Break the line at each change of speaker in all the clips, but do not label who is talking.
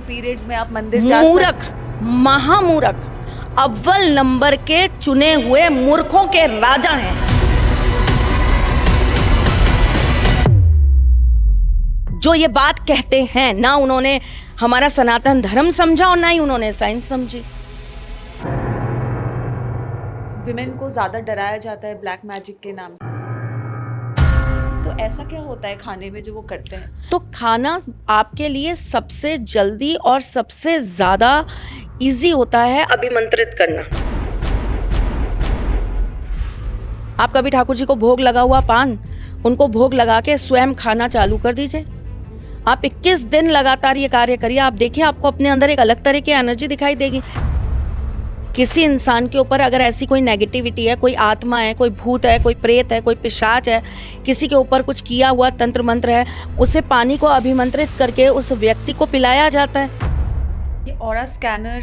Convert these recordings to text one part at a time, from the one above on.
कि पीरियड्स में आप मंदिर जा
मूर्ख, महामूर्ख, अव्वल नंबर के चुने हुए मूर्खों के राजा हैं। जो ये बात कहते हैं, ना उन्होंने हमारा सनातन धर्म समझा और ना ही उन्होंने साइंस समझी।
विमेन को ज्यादा डराया जाता है ब्लैक मैजिक के नाम पे। तो ऐसा क्या होता है खाने में जो वो करते हैं?
तो खाना आपके लिए सबसे जल्दी और सबसे ज्यादा इजी होता है अभिमंत्रित करना। आप कभी ठाकुर जी को भोग लगा हुआ पान, उनको भोग लगा के स्वयं खाना चालू कर दीजिए। आप 21 दिन लगातार ये कार्य करिए, आप देखिए आपको अपने अंदर एक अलग तरह की एनर्जी दिखाई देगी। किसी इंसान के ऊपर अगर ऐसी कोई नेगेटिविटी है, कोई आत्मा है, कोई भूत है, कोई प्रेत है, कोई पिशाच है, किसी के ऊपर कुछ किया हुआ तंत्र मंत्र है, उसे पानी को अभिमंत्रित करके उस व्यक्ति को पिलाया जाता है।
ये ऑरा स्कैनर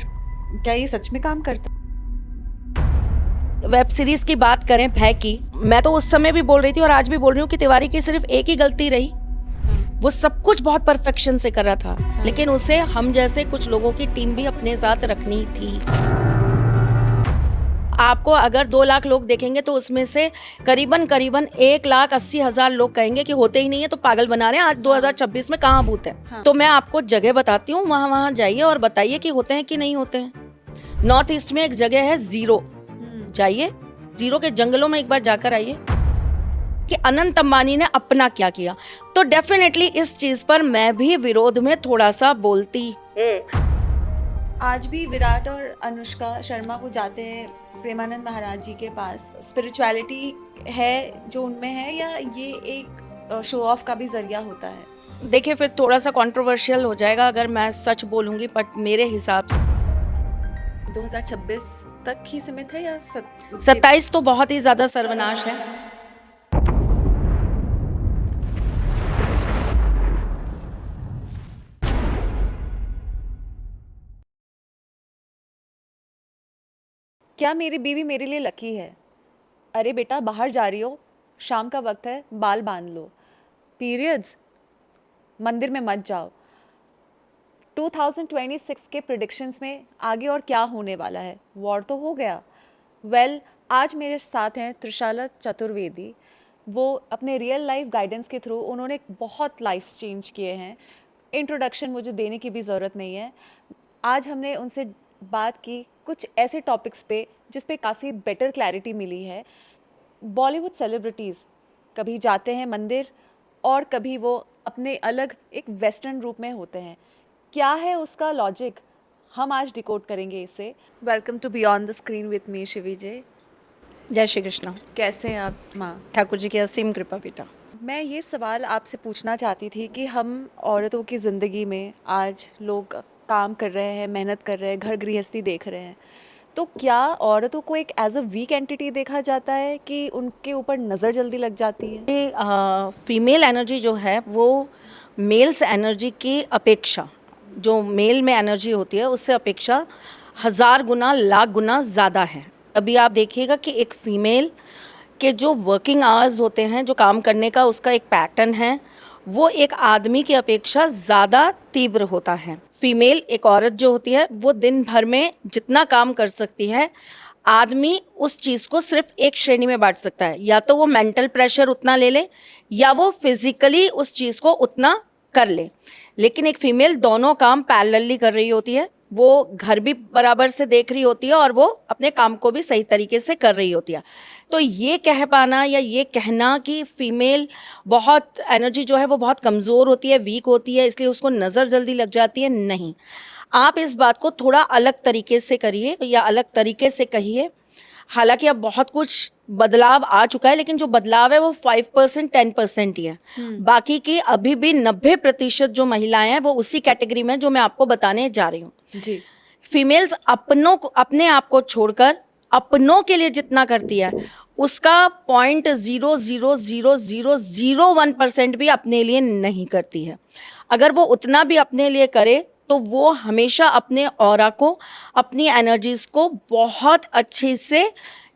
क्या ये सच में काम करता है?
वेब सीरीज की बात करें भय की, मैं तो उस समय भी बोल रही थी और आज भी बोल रही हूँ कि तिवारी की सिर्फ एक ही गलती रही, वो सब कुछ बहुत परफेक्शन से कर रहा था, लेकिन उसे हम जैसे कुछ लोगों की टीम भी अपने साथ रखनी थी। आपको अगर 2 लाख लोग देखेंगे तो उसमें से करीबन 1,80,000 लोग कहेंगे कि होते ही नहीं है, तो पागल बना रहे हैं, आज 2026 में कहाँ भूत है। तो मैं आपको जगह बताती हूँ, वहाँ जाइए और बताइए कि होते हैं कि नहीं होते हैं। नॉर्थ ईस्ट में एक जगह है जीरो, जाइए जीरो के जंगलों में एक बार जाकर आइए कि अनंत अंबानी ने अपना क्या किया। तो डेफिनेटली इस चीज पर मैं भी विरोध में थोड़ा सा बोलती हूँ।
आज भी विराट और अनुष्का शर्मा वो जाते हैं प्रेमानंद महाराज जी के पास। स्पिरिचुअलिटी है जो उनमें है, या ये एक शो ऑफ का भी जरिया होता है?
देखिए फिर थोड़ा सा कंट्रोवर्शियल हो जाएगा अगर मैं सच बोलूंगी, बट मेरे हिसाब से
2026 तक ही सीमित है या
27 तो बहुत ही ज्यादा सर्वनाश है।
क्या मेरी बीवी मेरे लिए लकी है? अरे बेटा, बाहर जा रही हो, शाम का वक्त है, बाल बांध लो। पीरियड्स, मंदिर में मत जाओ। 2026 के प्रिडिक्शंस में आगे और क्या होने वाला है? वॉर तो हो गया। आज मेरे साथ हैं त्रिशाला चतुर्वेदी। वो अपने रियल लाइफ गाइडेंस के थ्रू उन्होंने बहुत लाइफ चेंज किए हैं। इंट्रोडक्शन मुझे देने की भी ज़रूरत नहीं है। आज हमने उनसे बात की कुछ ऐसे टॉपिक्स पे जिस पे काफ़ी बेटर क्लैरिटी मिली है। बॉलीवुड सेलिब्रिटीज़ कभी जाते हैं मंदिर और कभी वो अपने अलग एक वेस्टर्न रूप में होते हैं। क्या है उसका लॉजिक, हम आज डिकोड करेंगे इसे। Welcome to beyond the screen with me Shivi J.
जय श्री कृष्ण।
कैसे हैं आप माँ?
ठाकुर जी की असीम कृपा बेटा।
मैं ये सवाल आपसे पूछना चाहती थी कि हम औरतों की ज़िंदगी में आज लोग काम कर रहे हैं, मेहनत कर रहे हैं, घर गृहस्थी देख रहे हैं, तो क्या औरतों को एक एज अ वीक एंटिटी देखा जाता है कि उनके ऊपर नज़र जल्दी लग जाती है?
फीमेल एनर्जी जो है वो मेल्स एनर्जी की अपेक्षा, जो मेल में एनर्जी होती है उससे अपेक्षा 1000 गुना, लाख गुना ज़्यादा है। अभी आप देखिएगा कि एक फीमेल के जो वर्किंग आवर्स होते हैं, जो काम करने का उसका एक पैटर्न है, वो एक आदमी की अपेक्षा ज़्यादा तीव्र होता है। फीमेल एक औरत जो होती है वो दिन भर में जितना काम कर सकती है, आदमी उस चीज़ को सिर्फ एक श्रेणी में बांट सकता है, या तो वो मेंटल प्रेशर उतना ले ले या वो फिजिकली उस चीज़ को उतना कर ले। लेकिन एक फीमेल दोनों काम पैरेलली कर रही होती है, वो घर भी बराबर से देख रही होती है और वो अपने काम को भी सही तरीके से कर रही होती है। तो ये कह पाना या ये कहना कि फीमेल बहुत एनर्जी जो है वो बहुत कमज़ोर होती है, वीक होती है, इसलिए उसको नज़र जल्दी लग जाती है, नहीं। आप इस बात को थोड़ा अलग तरीके से करिए या अलग तरीके से कहिए। हालांकि अब बहुत कुछ बदलाव आ चुका है, लेकिन जो बदलाव है वो 5% 10% ही है। बाकी की अभी भी 90% जो महिलाएं हैं वो उसी कैटेगरी में जो मैं आपको बताने जा रही हूँ
जी।
फीमेल्स अपने आप को छोड़कर अपनों के लिए जितना करती है उसका 0.00001% भी अपने लिए नहीं करती है। अगर वो उतना भी अपने लिए करे तो वो हमेशा अपने ऑरा को, अपनी एनर्जीज को बहुत अच्छे से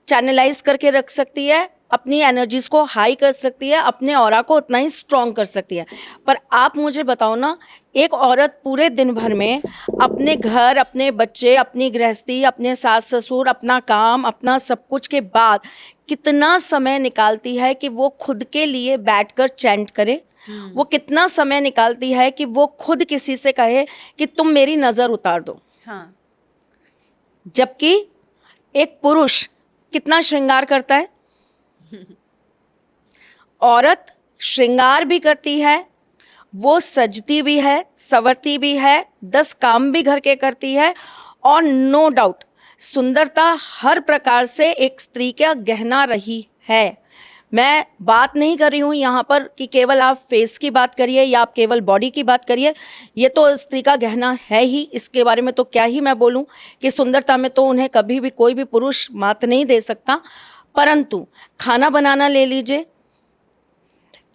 चैनलाइज करके रख सकती है अपनी एनर्जीज को हाई कर सकती है, अपने ऑरा को उतना ही स्ट्रॉन्ग कर सकती है। पर आप मुझे बताओ ना, एक औरत पूरे दिन भर में अपने घर, अपने बच्चे, अपनी गृहस्थी, अपने सास ससुर, अपना काम, अपना सब कुछ के बाद कितना समय निकालती है कि वो खुद के लिए बैठकर चैंट करे। वो कितना समय निकालती है कि वो खुद किसी से कहे कि तुम मेरी नज़र उतार दो।
हाँ,
जबकि एक पुरुष कितना श्रृंगार करता है। औरत श्रृंगार भी करती है, वो सजती भी है, संवरती भी है, 10 काम भी घर के करती है, और नो डाउट सुंदरता हर प्रकार से एक स्त्री का गहना रही है। मैं बात नहीं कर रही हूँ यहाँ पर कि केवल आप फेस की बात करिए या आप केवल बॉडी की बात करिए, ये तो स्त्री का गहना है ही। इसके बारे में तो क्या ही मैं बोलूँ कि सुंदरता में तो उन्हें कभी भी कोई भी पुरुष मात नहीं दे सकता। परंतु खाना बनाना ले लीजिए,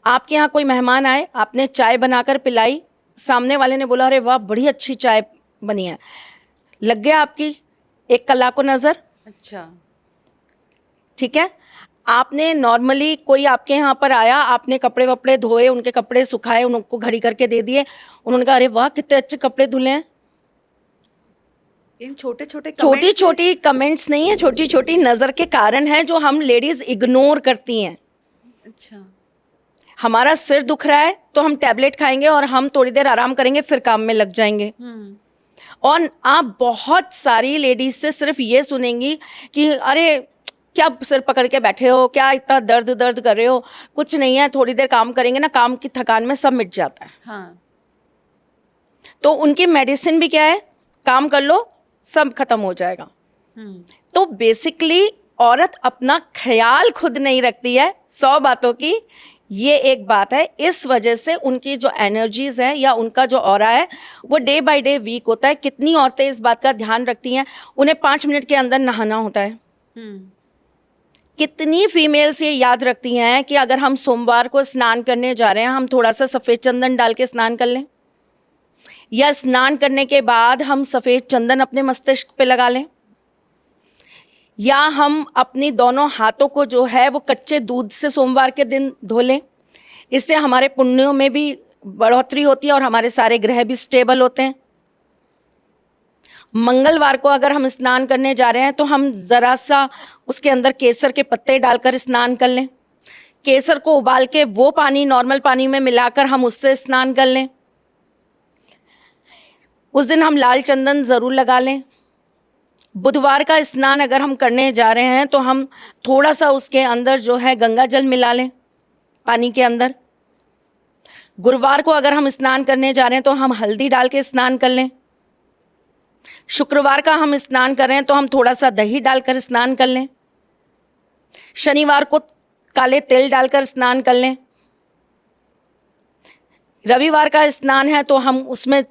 आपके यहाँ कोई मेहमान आए, आपने चाय बनाकर पिलाई, सामने वाले ने बोला अरे वाह बड़ी अच्छी चाय बनी है, लग गया आपकी एक कला को नज़र।
अच्छा,
ठीक है, आपने नॉर्मली कोई आपके यहाँ पर आया, आपने कपड़े वपड़े धोए, उनके कपड़े सुखाए, उनको घड़ी करके दे दिए, उन्होंने कहा अरे वाह कितने अच्छे कपड़े धुले हैं।
इन छोटे छोटे
छोटी छोटी कमेंट्स नहीं है, छोटी छोटी नज़र के कारण है जो हम लेडीज इग्नोर करती हैं।
अच्छा,
हमारा सिर दुख रहा है तो हम टैबलेट खाएंगे और हम थोड़ी देर आराम करेंगे, फिर काम में लग जाएंगे। और आप बहुत सारी लेडीज से सिर्फ ये सुनेंगी कि अरे क्या सिर पकड़ के बैठे हो, क्या इतना दर्द दर्द कर रहे हो, कुछ नहीं है, थोड़ी देर काम करेंगे ना, काम की थकान में सब मिट जाता है।
हाँ,
तो उनकी मेडिसिन भी क्या है, काम कर लो सब खत्म हो जाएगा। तो बेसिकली औरत अपना ख्याल खुद नहीं रखती है, 100 बातों की ये एक बात है। इस वजह से उनकी जो एनर्जीज है या उनका जो ऑरा है वो डे बाय डे वीक होता है। कितनी औरतें इस बात का ध्यान रखती हैं, उन्हें 5 मिनट के अंदर नहाना होता है। कितनी फीमेल्स ये याद रखती हैं कि अगर हम सोमवार को स्नान करने जा रहे हैं, हम थोड़ा सा सफ़ेद चंदन डाल के स्नान कर लें, या स्नान करने के बाद हम सफ़ेद चंदन अपने मस्तिष्क पे लगा लें, या हम अपनी दोनों हाथों को जो है वो कच्चे दूध से सोमवार के दिन धो लें। इससे हमारे पुण्यों में भी बढ़ोतरी होती है और हमारे सारे ग्रह भी स्टेबल होते हैं। मंगलवार को अगर हम स्नान करने जा रहे हैं तो हम ज़रा सा उसके अंदर केसर के पत्ते डालकर स्नान कर लें। केसर को उबाल के वो पानी नॉर्मल पानी में मिलाकर हम उससे स्नान कर लें। उस दिन हम लाल चंदन ज़रूर लगा लें। बुधवार का स्नान अगर हम करने जा रहे हैं तो हम थोड़ा सा उसके अंदर जो है गंगा जल मिला लें पानी के अंदर। गुरुवार को अगर हम स्नान करने जा रहे हैं तो हम हल्दी डाल के स्नान कर लें। शुक्रवार का हम स्नान कर रहे हैं तो हम थोड़ा सा दही डालकर स्नान कर लें। शनिवार को काले तिल डालकर स्नान कर लें। रविवार का स्नान है तो हम उसमें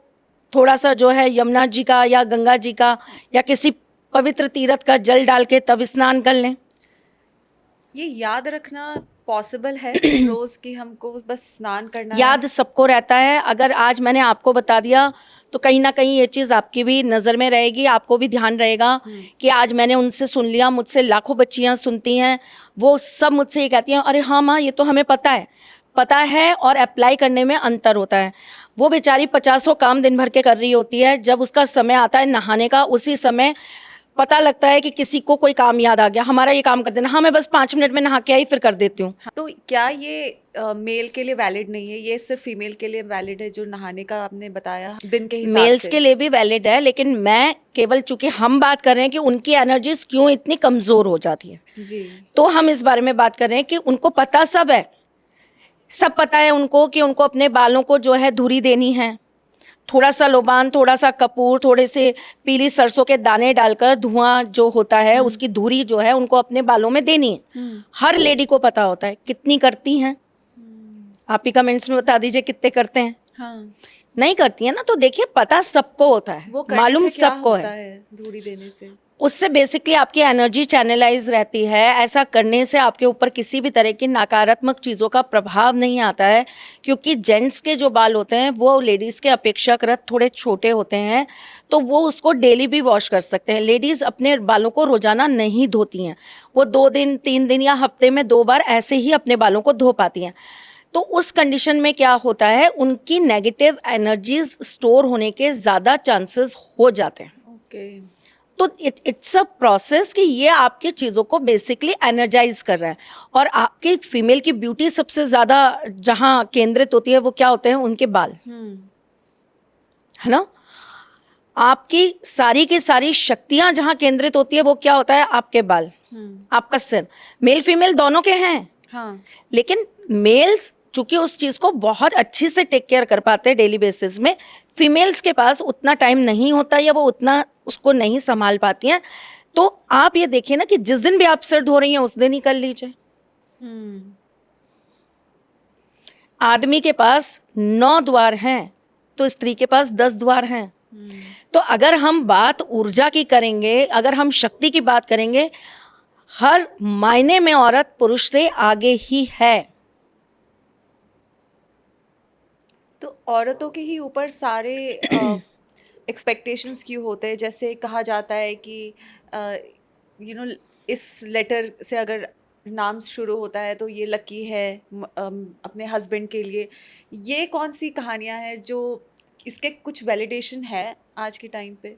थोड़ा सा जो है यमुना जी का या गंगा जी का या किसी पवित्र तीर्थ का जल डाल के तब स्नान कर लें।
ये याद रखना पॉसिबल है रोज कि हमको बस स्नान करना
याद सबको रहता है। अगर आज मैंने आपको बता दिया तो कहीं ना कहीं ये चीज़ आपकी भी नज़र में रहेगी, आपको भी ध्यान रहेगा कि आज मैंने उनसे सुन लिया। मुझसे लाखों बच्चियां सुनती हैं, वो सब मुझसे ये कहती हैं अरे हाँ माँ ये तो हमें पता है और अप्लाई करने में अंतर होता है। वो बेचारी 50 काम दिन भर के कर रही होती है, जब उसका समय आता है नहाने का उसी समय पता लगता है कि किसी को कोई काम याद आ गया, हमारा ये काम कर देना, हाँ मैं बस 5 मिनट में नहा के आई फिर कर देती हूँ।
तो क्या ये मेल के लिए वैलिड नहीं है, ये सिर्फ फीमेल के लिए वैलिड है जो नहाने का आपने बताया दिन के हिसाब
मेल्स
से?
के लिए भी वैलिड है, लेकिन मैं केवल चूंकि हम बात कर रहे हैं कि उनकी एनर्जीज क्यों इतनी कमज़ोर हो जाती है,
जी,
तो हम इस बारे में बात कर रहे हैं कि उनको पता सब है, सब पता है उनको कि उनको अपने बालों को जो है धुरी देनी है। थोड़ा सा लोबान, थोड़ा सा कपूर, थोड़े से पीली सरसों के दाने डालकर धुआं जो होता है उसकी धुरी जो है उनको अपने बालों में देनी है। हर लेडी को पता होता है। कितनी करती हैं आप ही कमेंट्स में बता दीजिए कितने करते हैं।
हाँ,
नहीं करती है ना, तो देखिए पता सबको होता है,
वो करने
मालूम
से क्या
सबको
होता
है।
है धूड़ी देने से?
उससे बेसिकली आपकी एनर्जी चैनलाइज रहती है। ऐसा करने से आपके ऊपर किसी भी तरह की नकारात्मक चीज़ों का प्रभाव नहीं आता है, क्योंकि जेंट्स के जो बाल होते हैं वो लेडीज़ के अपेक्षाकृत थोड़े छोटे होते हैं, तो वो उसको डेली भी वॉश कर सकते हैं। लेडीज़ अपने बालों को रोज़ाना नहीं धोती हैं, वो 2 दिन 3 दिन या हफ्ते में 2 बार ऐसे ही अपने बालों को धो पाती हैं। तो उस कंडीशन में क्या होता है, उनकी नेगेटिव एनर्जीज स्टोर होने के ज़्यादा चांसेस हो जाते हैं।
ओके।
तो इट्स अ प्रोसेस कि ये आपकी चीज़ों को बेसिकली एनर्जाइज कर रहा है। और आपकी फीमेल की ब्यूटी सबसे ज़्यादा जहाँ केंद्रित होती है वो क्या होते हैं, उनके बाल, है ना। आपकी सारी की सारी शक्तियां जहाँ केंद्रित होती है वो क्या होता है, आपके बाल, आपका सिर। मेल फीमेल दोनों के हैं,
हाँ।
लेकिन मेल्स चूंकि उस चीज़ को बहुत अच्छी से टेक केयर कर पाते हैं डेली बेसिस में, फीमेल्स के पास उतना टाइम नहीं होता या वो उतना उसको नहीं संभाल पाती हैं। तो आप ये देखिए ना कि जिस दिन भी आप सिर धो रही हैं उस दिन ही कर लीजिए। आदमी के पास 9 द्वार हैं तो स्त्री के पास 10 द्वार हैं। तो अगर हम बात ऊर्जा की करेंगे, अगर हम शक्ति की बात करेंगे, हर मायने में औरत पुरुष से आगे ही है।
तो औरतों के ही ऊपर सारे एक्सपेक्टेशंस क्यों होते हैं? जैसे कहा जाता है कि इस लेटर से अगर नाम शुरू होता है तो ये लकी है अपने हस्बैंड के लिए। ये कौन सी कहानियां हैं जो इसके कुछ वैलिडेशन है आज के टाइम पे?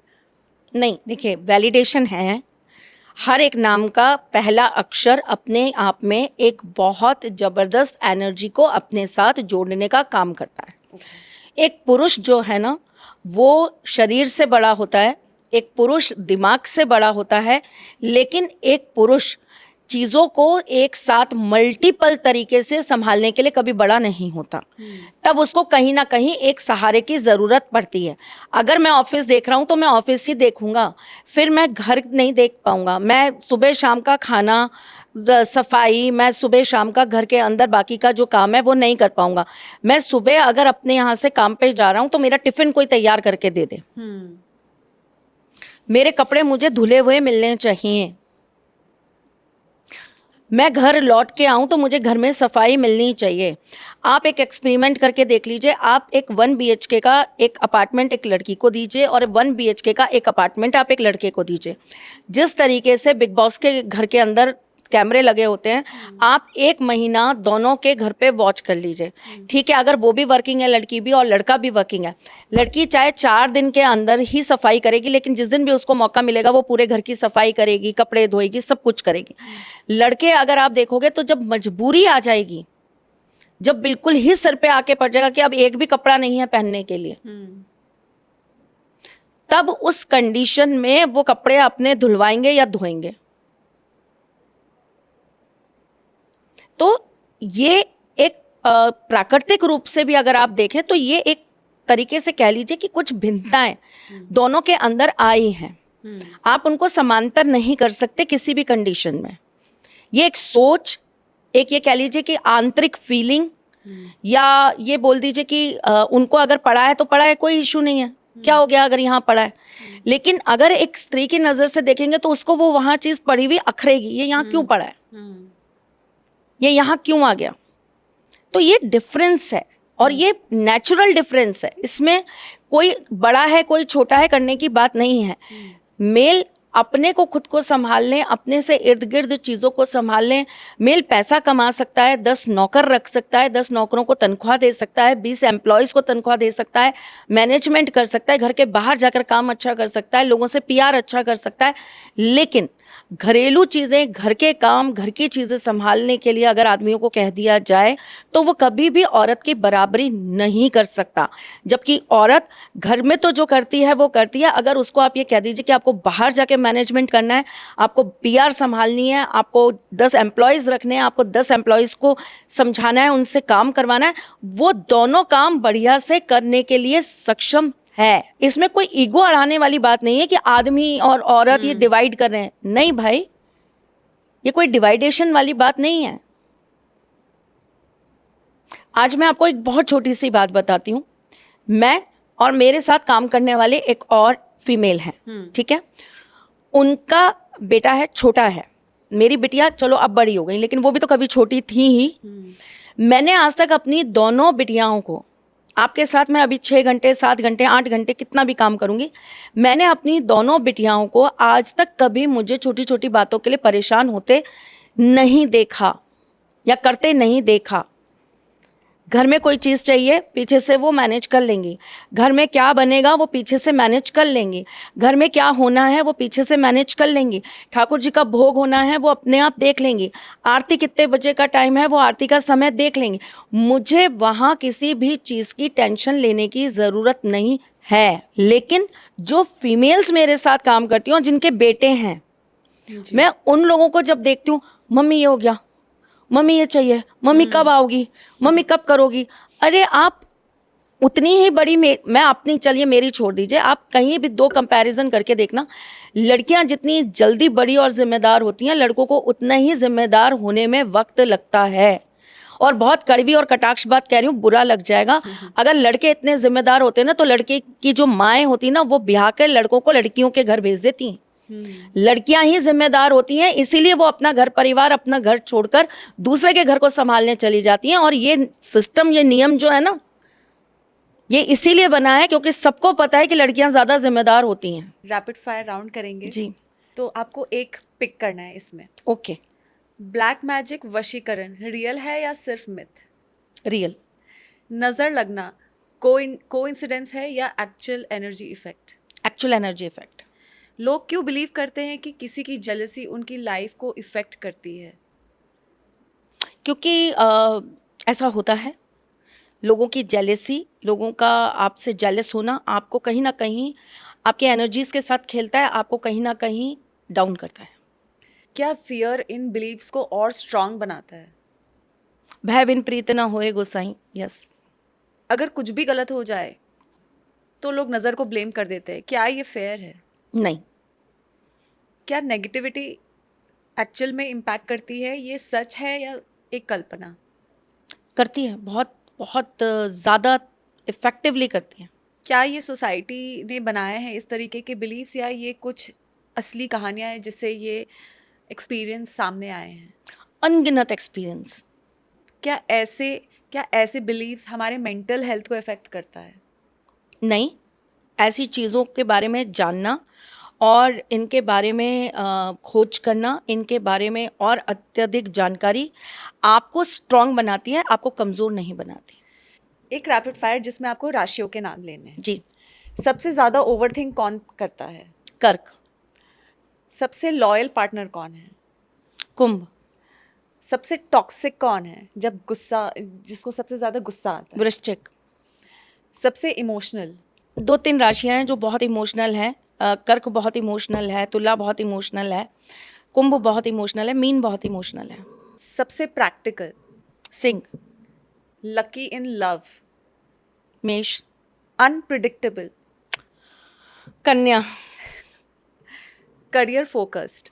नहीं, देखिए वैलिडेशन है। हर एक नाम का पहला अक्षर अपने आप में एक बहुत जबरदस्त एनर्जी को अपने साथ जोड़ने का काम करता है। एक पुरुष जो है ना, वो शरीर से बड़ा होता है, एक पुरुष दिमाग से बड़ा होता है, लेकिन एक पुरुष चीज़ों को एक साथ मल्टीपल तरीके से संभालने के लिए कभी बड़ा नहीं होता। तब उसको कहीं ना कहीं एक सहारे की ज़रूरत पड़ती है। अगर मैं ऑफिस देख रहा हूँ तो मैं ऑफिस ही देखूंगा, फिर मैं घर नहीं देख पाऊंगा। मैं सुबह शाम का खाना, सफाई, मैं सुबह शाम का घर के अंदर बाकी का जो काम है वो नहीं कर पाऊंगा। मैं सुबह अगर अपने यहाँ से काम पे जा रहा हूँ तो मेरा टिफ़िन कोई तैयार करके दे दे, मेरे कपड़े मुझे धुले हुए मिलने चाहिए, मैं घर लौट के आऊँ तो मुझे घर में सफाई मिलनी चाहिए। आप एक एक्सपेरिमेंट करके देख लीजिए। आप एक 1 BHK का एक अपार्टमेंट एक लड़की को दीजिए और 1 BHK का एक अपार्टमेंट आप एक लड़के को दीजिए। जिस तरीके से बिग बॉस के घर के अंदर कैमरे लगे होते हैं, आप 1 महीना दोनों के घर पे वॉच कर लीजिए। ठीक है, अगर वो भी वर्किंग है, लड़की भी, और लड़का भी वर्किंग है, लड़की चाहे 4 दिन के अंदर ही सफाई करेगी, लेकिन जिस दिन भी उसको मौका मिलेगा वो पूरे घर की सफाई करेगी, कपड़े धोएगी, सब कुछ करेगी। लड़के अगर आप देखोगे तो जब मजबूरी आ जाएगी, जब बिल्कुल ही सर पे आके पड़ जाएगा कि अब एक भी कपड़ा नहीं है पहनने के लिए, तब उस कंडीशन में वो कपड़े अपने धुलवाएंगे या धोएंगे। तो ये एक प्राकृतिक रूप से भी अगर आप देखें तो ये एक तरीके से कह लीजिए कि कुछ भिन्नताएं दोनों के अंदर आई हैं। आप उनको समांतर नहीं कर सकते किसी भी कंडीशन में। ये एक सोच, एक ये कह लीजिए कि आंतरिक फीलिंग, या ये बोल दीजिए कि उनको अगर पड़ा है तो पड़ा है, कोई इशू नहीं है, क्या हो गया अगर यहाँ पड़ा है। लेकिन अगर एक स्त्री की नज़र से देखेंगे तो उसको वो वहाँ चीज़ पड़ी हुई अखरेगी, ये यहाँ क्यों पड़ा है, ये यहाँ क्यों आ गया। तो ये डिफरेंस है और ये नेचुरल डिफरेंस है। इसमें कोई बड़ा है कोई छोटा है करने की बात नहीं है। मेल अपने को खुद को संभाल लें, अपने से इर्द गिर्द चीज़ों को संभाल लें। मेल पैसा कमा सकता है, 10 नौकर रख सकता है, 10 नौकरों को तनख्वाह दे सकता है, 20 एम्प्लॉयज़ को तनख्वाह दे सकता है, मैनेजमेंट कर सकता है, घर के बाहर जाकर काम अच्छा कर सकता है, लोगों से PR अच्छा कर सकता है। लेकिन घरेलू चीज़ें, घर के काम, घर की चीज़ें संभालने के लिए अगर आदमियों को कह दिया जाए तो वो कभी भी औरत की बराबरी नहीं कर सकता। जबकि औरत घर में तो जो करती है वो करती है। अगर उसको आप ये कह दीजिए कि आपको बाहर जाके मैनेजमेंट करना है, आपको PR संभालनी है, आपको 10 एम्प्लॉयज़ रखने हैं, आपको 10 एम्प्लॉयज़ को समझाना है, उनसे काम करवाना है, वो दोनों काम बढ़िया से करने के लिए सक्षम है। इसमें कोई ईगो अड़ाने वाली बात नहीं है कि आदमी और औरत ये डिवाइड कर रहे हैं। नहीं भाई, ये कोई डिवाइडेशन वाली बात नहीं है। आज मैं आपको एक बहुत छोटी सी बात बताती हूँ। मैं और मेरे साथ काम करने वाले एक और फीमेल हैं, ठीक है। उनका बेटा है, छोटा है, मेरी बिटिया चलो अब बड़ी हो गई, लेकिन वो भी तो कभी छोटी थी ही। मैंने आज तक अपनी दोनों बिटियाओं को, आपके साथ मैं अभी 6 घंटे 7 घंटे 8 घंटे कितना भी काम करूंगी, मैंने अपनी दोनों बिटियाओं को आज तक कभी मुझे छोटी छोटी बातों के लिए परेशान होते नहीं देखा या करते नहीं देखा। घर में कोई चीज़ चाहिए, पीछे से वो मैनेज कर लेंगी। घर में क्या बनेगा वो पीछे से मैनेज कर लेंगी। घर में क्या होना है वो पीछे से मैनेज कर लेंगी। ठाकुर जी का भोग होना है वो अपने आप देख लेंगी। आरती कितने बजे का टाइम है वो आरती का समय देख लेंगी। मुझे वहाँ किसी भी चीज़ की टेंशन लेने की ज़रूरत नहीं है। लेकिन जो फीमेल्स मेरे साथ काम करती हैं और जिनके बेटे हैं, मैं उन लोगों को जब देखती हूँ, मम्मी ये हो गया, मम्मी ये चाहिए, मम्मी कब आओगी, मम्मी कब करोगी। अरे आप उतनी ही बड़ी मैं अपनी, चलिए मेरी छोड़ दीजिए, आप कहीं भी 2 कंपैरिजन करके देखना, लड़कियां जितनी जल्दी बड़ी और जिम्मेदार होती हैं, लड़कों को उतना ही जिम्मेदार होने में वक्त लगता है। और बहुत कड़वी और कटाक्ष बात कह रही हूँ, बुरा लग जाएगा। अगर लड़के इतने जिम्मेदार होते ना तो लड़के की जो माएँ होती ना वो ब्याह कर लड़कों को लड़कियों के घर भेज देती हैं। लड़कियां ही जिम्मेदार होती हैं, इसीलिए वो अपना घर परिवार, अपना घर छोड़कर दूसरे के घर को संभालने चली जाती हैं। और ये सिस्टम, ये नियम जो है ना, ये इसीलिए बना है क्योंकि सबको पता है कि लड़कियां ज्यादा जिम्मेदार होती हैं।
रैपिड फायर राउंड करेंगे
जी,
तो आपको एक पिक करना है इसमें।
ओके।
ब्लैक मैजिक वशीकरण रियल है या सिर्फ मिथ?
रियल।
नजर लगना कोइंसिडेंस है या actual energy effect?
Actual energy effect.
लोग क्यों बिलीव करते हैं कि किसी की जेलसी उनकी लाइफ को इफेक्ट करती है?
क्योंकि ऐसा होता है, लोगों की जेलेसी, लोगों का आपसे जेलस होना आपको कहीं ना कहीं आपके एनर्जीज के साथ खेलता है, आपको कहीं ना कहीं डाउन करता है।
क्या फियर इन बिलीव्स को और स्ट्रांग बनाता है?
भय बिन प्रीत ना होए गोसाई। यस।
अगर कुछ भी गलत हो जाए तो लोग नज़र को ब्लेम कर देते हैं, क्या ये फेयर है?
नहीं।
क्या नेगेटिविटी एक्चुअल में इम्पैक्ट करती है, ये सच है या एक कल्पना?
करती है, बहुत बहुत ज़्यादा इफ़ेक्टिवली करती है।
क्या ये सोसाइटी ने बनाया है इस तरीके के बिलीव्स, या ये कुछ असली कहानियाँ हैं जिससे ये एक्सपीरियंस सामने आए हैं?
अनगिनत एक्सपीरियंस।
क्या ऐसे बिलीव्स हमारे मेंटल हेल्थ को इफेक्ट करता है?
नहीं, ऐसी चीज़ों के बारे में जानना और इनके बारे में खोज करना, इनके बारे में और अत्यधिक जानकारी आपको स्ट्रॉन्ग बनाती है, आपको कमज़ोर नहीं बनाती।
एक रैपिड फायर जिसमें आपको राशियों के नाम लेने हैं।
जी।
सबसे ज़्यादा ओवरथिंक कौन करता है?
कर्क।
सबसे लॉयल पार्टनर कौन है?
कुंभ।
सबसे टॉक्सिक कौन है, जिसको सबसे ज़्यादा गुस्सा आता है?
वृश्चिक।
सबसे इमोशनल?
2-3 राशियाँ हैं जो बहुत इमोशनल हैं। कर्क बहुत इमोशनल है, तुला बहुत इमोशनल है, कुंभ बहुत इमोशनल है, मीन बहुत इमोशनल है।
सबसे practical?
Singh.
Lucky in love?
मेष।
अनप्रिडिक्टेबल?
कन्या।
Career focused?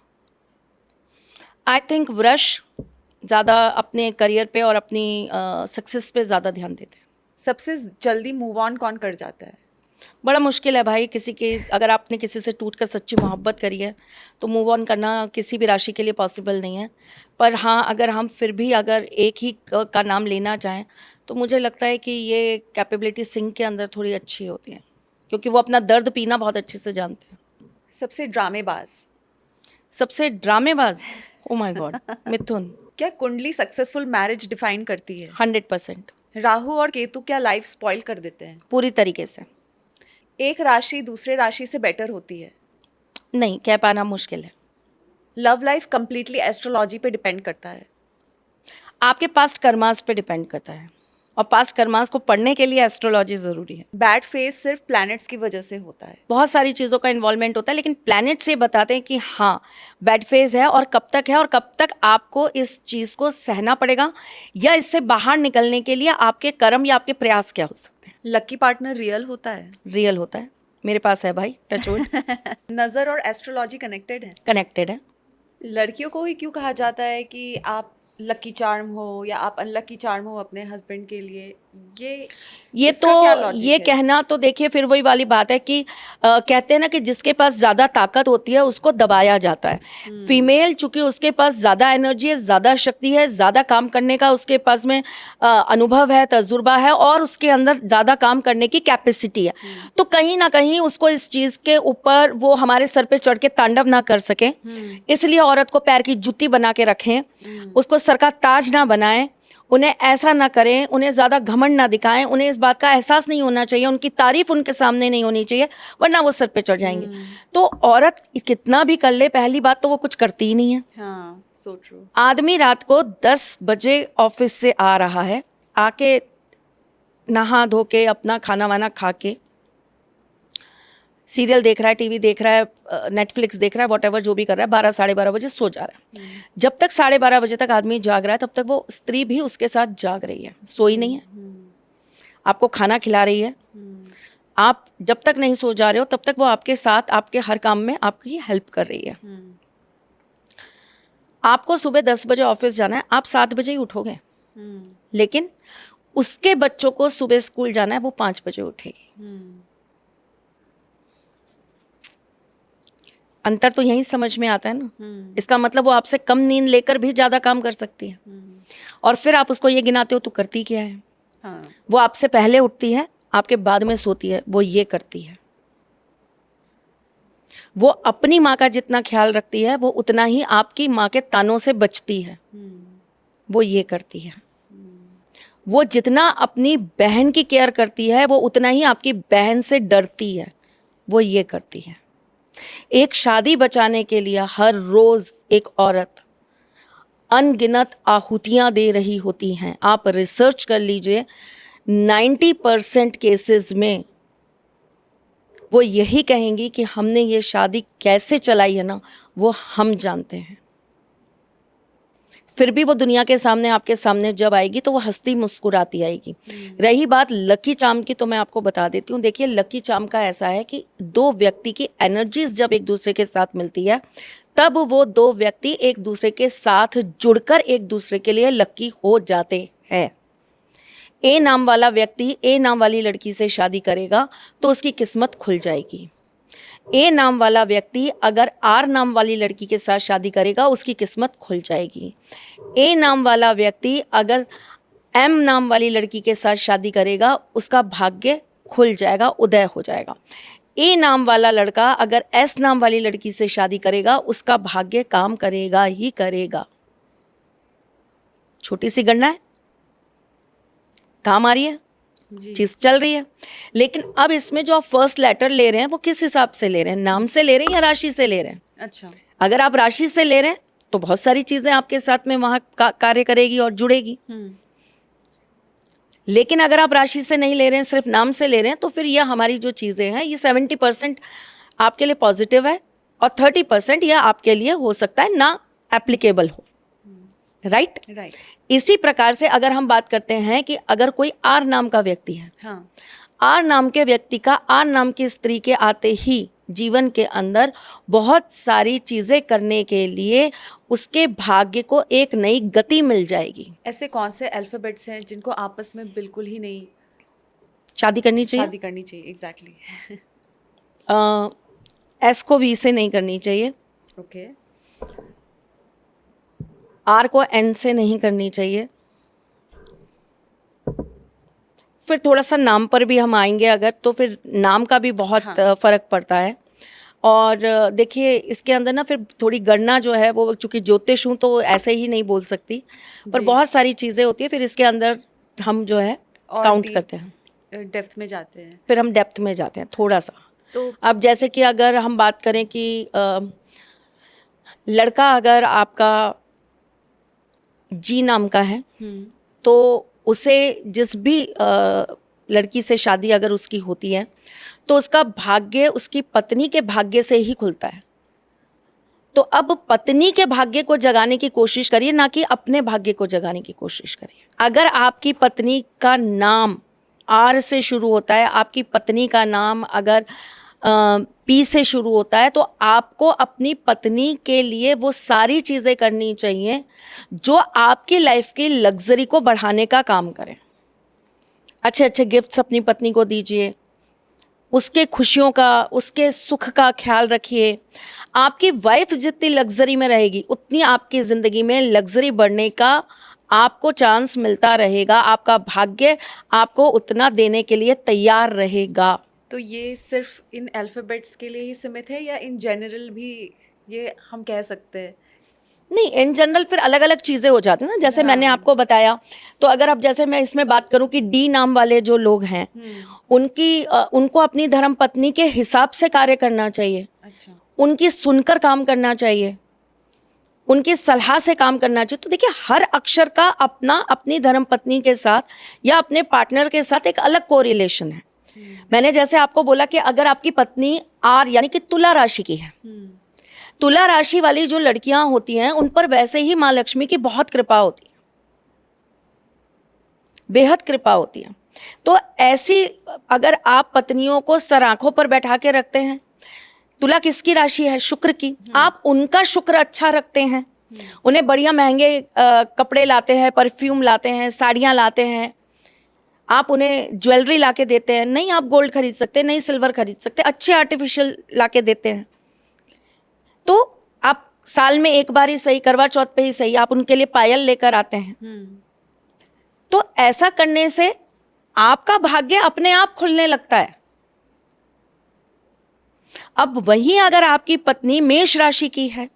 आई थिंक वृष ज़्यादा अपने करियर पे और अपनी सक्सेस पे ज़्यादा ध्यान देते हैं।
सबसे जल्दी मूव ऑन कौन कर जाता है?
बड़ा मुश्किल है भाई, किसी की, अगर आपने किसी से टूट कर सच्ची मोहब्बत करी है तो मूव ऑन करना किसी भी राशि के लिए पॉसिबल नहीं है। पर हाँ, अगर हम फिर भी अगर एक ही का नाम लेना चाहें तो मुझे लगता है कि ये कैपेबिलिटी सिंह के अंदर थोड़ी अच्छी होती है, क्योंकि वो अपना दर्द पीना बहुत अच्छे से जानते हैं।
सबसे ड्रामेबाज?
सबसे ड्रामेबाज, ओ माय गॉड, मिथुन।
क्या कुंडली सक्सेसफुल मैरिज डिफाइन करती है?
100%।
राहु और केतु क्या लाइफ स्पॉइल कर देते हैं?
पूरी तरीके से।
एक राशि दूसरे राशि से बेटर होती है?
नहीं, कह पाना मुश्किल है।
लव लाइफ कंप्लीटली एस्ट्रोलॉजी पे डिपेंड करता है?
आपके पास्ट कर्मास पे डिपेंड करता है, और पास्ट कर्मास को पढ़ने के लिए एस्ट्रोलॉजी ज़रूरी है।
बैड फेस सिर्फ प्लैनेट्स की वजह से होता है?
बहुत सारी चीज़ों का इन्वॉल्वमेंट होता है, लेकिन प्लैनेट से बताते हैं कि हाँ, बैड फेज है और कब तक है और कब तक आपको इस चीज़ को सहना पड़ेगा, या इससे बाहर निकलने के लिए आपके कर्म या आपके प्रयास क्या हो सकते हैं।
लकी पार्टनर रियल होता है?
रियल होता है, मेरे पास है भाई, टचवुड।
नज़र और एस्ट्रोलॉजी कनेक्टेड है?
कनेक्टेड है।
लड़कियों को ही क्यों कहा जाता है कि आप लकी चार्म हो या आप अनलकी चार्म हो अपने हस्बैंड के लिए?
ये
इसका
तो
क्या logic
ये
है?
कहना तो देखिए फिर वही वाली बात है कि कहते हैं ना कि जिसके पास ज़्यादा ताकत होती है उसको दबाया जाता है। फीमेल चूंकि उसके पास ज़्यादा एनर्जी है, ज़्यादा शक्ति है, ज़्यादा काम करने का उसके पास में अनुभव है, तजुर्बा है और उसके अंदर ज़्यादा काम करने की कैपेसिटी है, तो कहीं ना कहीं उसको इस चीज़ के ऊपर वो हमारे सर पे चढ़ के तांडव ना कर सके, इसलिए औरत को पैर की जुत्ती बना के रखें, उसको सर का ताज ना बनाएं, उन्हें ऐसा ना करें, उन्हें ज़्यादा घमंड ना दिखाएं, उन्हें इस बात का एहसास नहीं होना चाहिए, उनकी तारीफ उनके सामने नहीं होनी चाहिए, वरना वो सर पे चढ़ जाएंगे। तो औरत कितना भी कर ले, पहली बात तो वो कुछ करती ही नहीं है।
हाँ, so true.
आदमी रात को 10 बजे ऑफिस से आ रहा है, आके नहा धो के अपना खाना वाना खा के सीरियल देख रहा है, टीवी देख रहा है, नेटफ्लिक्स देख रहा है, वॉटेवर जो भी कर रहा है, 12 साढ़े 12 बजे सो जा रहा है। जब तक 12:30 बजे तक आदमी जाग रहा है तब तक वो स्त्री भी उसके साथ जाग रही है, सोई नहीं है, आपको खाना खिला रही है। आप जब तक नहीं सो जा रहे हो तब तक वो आपके साथ आपके हर काम में आपकी हेल्प कर रही है। आपको सुबह 10 बजे ऑफिस जाना है, आप 7 बजे ही उठोगे, लेकिन उसके बच्चों को सुबह स्कूल जाना है, वो 5 बजे उठेगी। अंतर तो यही समझ में आता है ना। इसका मतलब वो आपसे कम नींद लेकर भी ज्यादा काम कर सकती है, और फिर आप उसको ये गिनाते हो तो करती क्या है।
हाँ.
वो आपसे पहले उठती है, आपके बाद में सोती है, वो ये करती है। वो अपनी माँ का जितना ख्याल रखती है वो उतना ही आपकी माँ के तानों से बचती है, वो ये करती है। वो जितना अपनी बहन की केयर करती है वो उतना ही आपकी बहन से डरती है, वो ये करती है। एक शादी बचाने के लिए हर रोज एक औरत अनगिनत आहुतियां दे रही होती हैं। आप रिसर्च कर लीजिए, 90% केसेस में वो यही कहेंगी कि हमने ये शादी कैसे चलाई है ना, वो हम जानते हैं। फिर भी वो दुनिया के सामने आपके सामने जब आएगी तो वो हंसती मुस्कुराती आएगी। रही बात लकी चार्म की, तो मैं आपको बता देती हूँ। देखिए, लकी चार्म का ऐसा है कि दो व्यक्ति की एनर्जीज जब एक दूसरे के साथ मिलती है तब वो दो व्यक्ति एक दूसरे के साथ जुड़कर एक दूसरे के लिए लकी हो जाते हैं। ए नाम वाला व्यक्ति ए नाम वाली लड़की से शादी करेगा तो उसकी किस्मत खुल जाएगी। ए नाम वाला व्यक्ति अगर आर नाम वाली लड़की के साथ शादी करेगा उसकी किस्मत खुल जाएगी। ए नाम वाला व्यक्ति अगर एम नाम वाली लड़की के साथ शादी करेगा उसका भाग्य खुल जाएगा, उदय हो जाएगा। ए नाम वाला लड़का अगर एस नाम वाली लड़की से शादी करेगा उसका भाग्य काम करेगा ही करेगा। छोटी सी गणना है, काम आ रही है, चीज चल रही है। लेकिन अब इसमें जो आप फर्स्ट लेटर ले रहे हैं वो किस हिसाब से ले रहे हैं, नाम से ले रहे हैं या राशि से ले रहे हैं?
अच्छा,
अगर आप राशि से ले रहे हैं तो बहुत सारी चीजें आपके साथ में वहां कार्य करेगी और जुड़ेगी। लेकिन अगर आप राशि से नहीं ले रहे हैं, सिर्फ नाम से ले रहे हैं, तो फिर यह हमारी जो चीजें हैं ये 70% आपके लिए पॉजिटिव है और 30% यह आपके लिए हो सकता है ना एप्लीकेबल हो। राइट। इसी प्रकार से अगर हम बात करते हैं कि अगर कोई आर नाम का व्यक्ति है,
हाँ.
आर नाम के व्यक्ति का आर नाम की स्त्री के आते ही जीवन के अंदर बहुत सारी चीजें करने के लिए उसके भाग्य को एक नई गति मिल जाएगी।
ऐसे कौन से अल्फाबेट्स हैं जिनको आपस में बिल्कुल ही नहीं
शादी करनी चाहिए?
शादी करनी चाहिए, एग्जैक्टली।
एस को वी से नहीं करनी चाहिए,
ओके।
आर को एन से नहीं करनी चाहिए। फिर थोड़ा सा नाम पर भी हम आएंगे अगर, तो फिर नाम का भी बहुत फर्क पड़ता है। और देखिए इसके अंदर ना फिर थोड़ी गणना जो है वो, चूंकि ज्योतिष हूँ तो ऐसे ही नहीं बोल सकती, पर बहुत सारी चीज़ें होती है। फिर इसके अंदर हम जो है काउंट करते हैं,
डेप्थ में जाते हैं,
फिर हम डेप्थ में जाते हैं थोड़ा सा।
तो
अब जैसे कि अगर हम बात करें कि लड़का अगर आपका जी नाम का है तो उसे जिस भी लड़की से शादी अगर उसकी होती है तो उसका भाग्य उसकी पत्नी के भाग्य से ही खुलता है। तो अब पत्नी के भाग्य को जगाने की कोशिश करिए, ना कि अपने भाग्य को जगाने की कोशिश करिए। अगर आपकी पत्नी का नाम आर से शुरू होता है, आपकी पत्नी का नाम अगर पी से शुरू होता है, तो आपको अपनी पत्नी के लिए वो सारी चीज़ें करनी चाहिए जो आपकी लाइफ की लग्जरी को बढ़ाने का काम करें। अच्छे अच्छे गिफ्ट्स अपनी पत्नी को दीजिए, उसके खुशियों का, उसके सुख का ख्याल रखिए। आपकी वाइफ जितनी लग्जरी में रहेगी उतनी आपकी ज़िंदगी में लग्जरी बढ़ने का आपको चांस मिलता रहेगा। आपका भाग्य आपको उतना देने के लिए तैयार रहेगा।
तो ये सिर्फ इन अल्फ़ाबेट्स के लिए ही सीमित है या इन जनरल भी ये हम कह सकते हैं?
नहीं, इन जनरल फिर अलग अलग चीज़ें हो जाती हैं ना, जैसे मैंने
हाँ।
आपको बताया। तो अगर अब जैसे मैं इसमें बात करूं कि डी नाम वाले जो लोग हैं, उनको अपनी धर्म पत्नी के हिसाब से कार्य करना चाहिए,
अच्छा।
उनकी सुनकर काम करना चाहिए, उनकी सलाह से काम करना चाहिए। तो देखिए, हर अक्षर का अपना अपनी धर्म पत्नी के साथ या अपने पार्टनर के साथ एक अलग कोरिलेशन है। मैंने जैसे आपको बोला कि अगर आपकी पत्नी आर यानी कि तुला राशि की है, तुला राशि वाली जो लड़कियां होती हैं उन पर वैसे ही माँ लक्ष्मी की बहुत कृपा होती है, बेहद कृपा होती है। तो ऐसी अगर आप पत्नियों को सर आंखों पर बैठा के रखते हैं, तुला किसकी राशि है? शुक्र की। आप उनका शुक्र अच्छा रखते हैं, उन्हें बढ़िया महंगे कपड़े लाते हैं, परफ्यूम लाते हैं, साड़ियाँ लाते हैं, आप उन्हें ज्वेलरी ला के देते हैं। नहीं आप गोल्ड खरीद सकते, नहीं सिल्वर खरीद सकते, अच्छे आर्टिफिशियल ला के देते हैं। तो आप साल में एक बार ही सही, करवा चौथ पे ही सही, आप उनके लिए पायल लेकर आते हैं। तो ऐसा करने से आपका भाग्य अपने आप खुलने लगता है। अब वहीं अगर आपकी पत्नी मेष राशि की है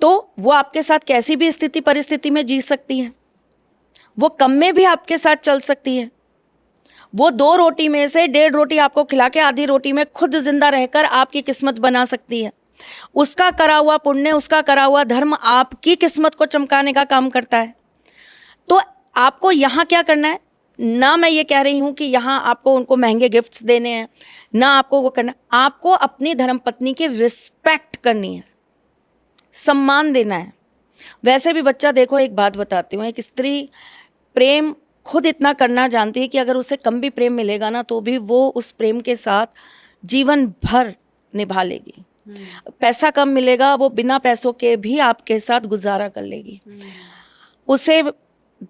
तो वो आपके साथ कैसी भी स्थिति परिस्थिति में जी सकती है, वो कम में भी आपके साथ चल सकती है। वो 2 रोटी में से 1.5 रोटी आपको खिला के आधी रोटी में खुद जिंदा रहकर आपकी किस्मत बना सकती है। उसका करा हुआ पुण्य, उसका करा हुआ धर्म आपकी किस्मत को चमकाने का काम करता है। तो आपको यहाँ क्या करना है? ना मैं ये कह रही हूँ कि यहाँ आपको उनको महंगे गिफ्ट्स देने हैं, ना आपको वो करना, आपको अपनी धर्मपत्नी की रिस्पेक्ट करनी है, सम्मान देना है। वैसे भी बच्चा, देखो एक बात बताती हूँ, एक स्त्री प्रेम खुद इतना करना जानती है कि अगर उसे कम भी प्रेम मिलेगा ना तो भी वो उस प्रेम के साथ जीवन भर निभा लेगी। पैसा कम मिलेगा, वो बिना पैसों के भी आपके साथ गुजारा कर लेगी। उसे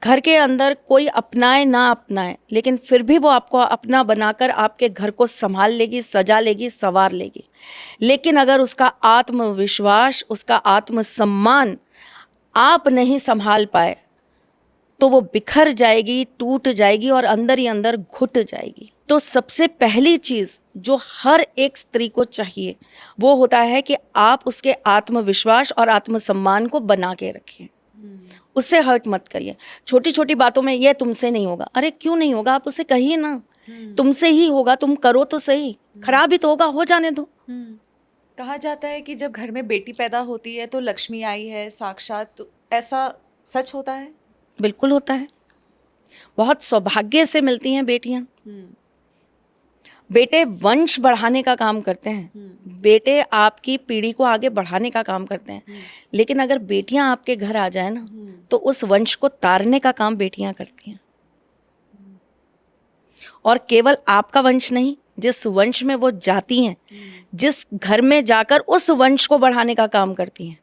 घर के अंदर कोई अपनाए ना अपनाए, लेकिन फिर भी वो आपको अपना बनाकर आपके घर को संभाल लेगी, सजा लेगी, संवार लेगी। लेकिन अगर उसका आत्मविश्वास, उसका आत्मसम्मान आप नहीं संभाल पाए तो वो बिखर जाएगी, टूट जाएगी और अंदर ही अंदर घुट जाएगी। तो सबसे पहली चीज़ जो हर एक स्त्री को चाहिए वो होता है कि आप उसके आत्मविश्वास और आत्मसम्मान को बना के रखिए, उससे हर्ट मत करिए। छोटी छोटी बातों में ये तुमसे नहीं होगा, अरे क्यों नहीं होगा, आप उसे कहिए ना, तुमसे ही होगा, तुम करो तो सही, खराब ही तो होगा, हो जाने दो।
कहा जाता है कि जब घर में बेटी पैदा होती है तो लक्ष्मी आई है साक्षात, तो ऐसा सच होता है?
बिल्कुल होता है, बहुत सौभाग्य से मिलती हैं बेटियां। बेटे वंश बढ़ाने का काम करते हैं, बेटे आपकी पीढ़ी को आगे बढ़ाने का काम करते हैं। लेकिन अगर बेटियां आपके घर आ जाए ना तो उस वंश को तारने का काम बेटियां करती हैं। और केवल आपका वंश नहीं, जिस वंश में वो जाती हैं, जिस घर में जाकर उस वंश को बढ़ाने का काम करती हैं,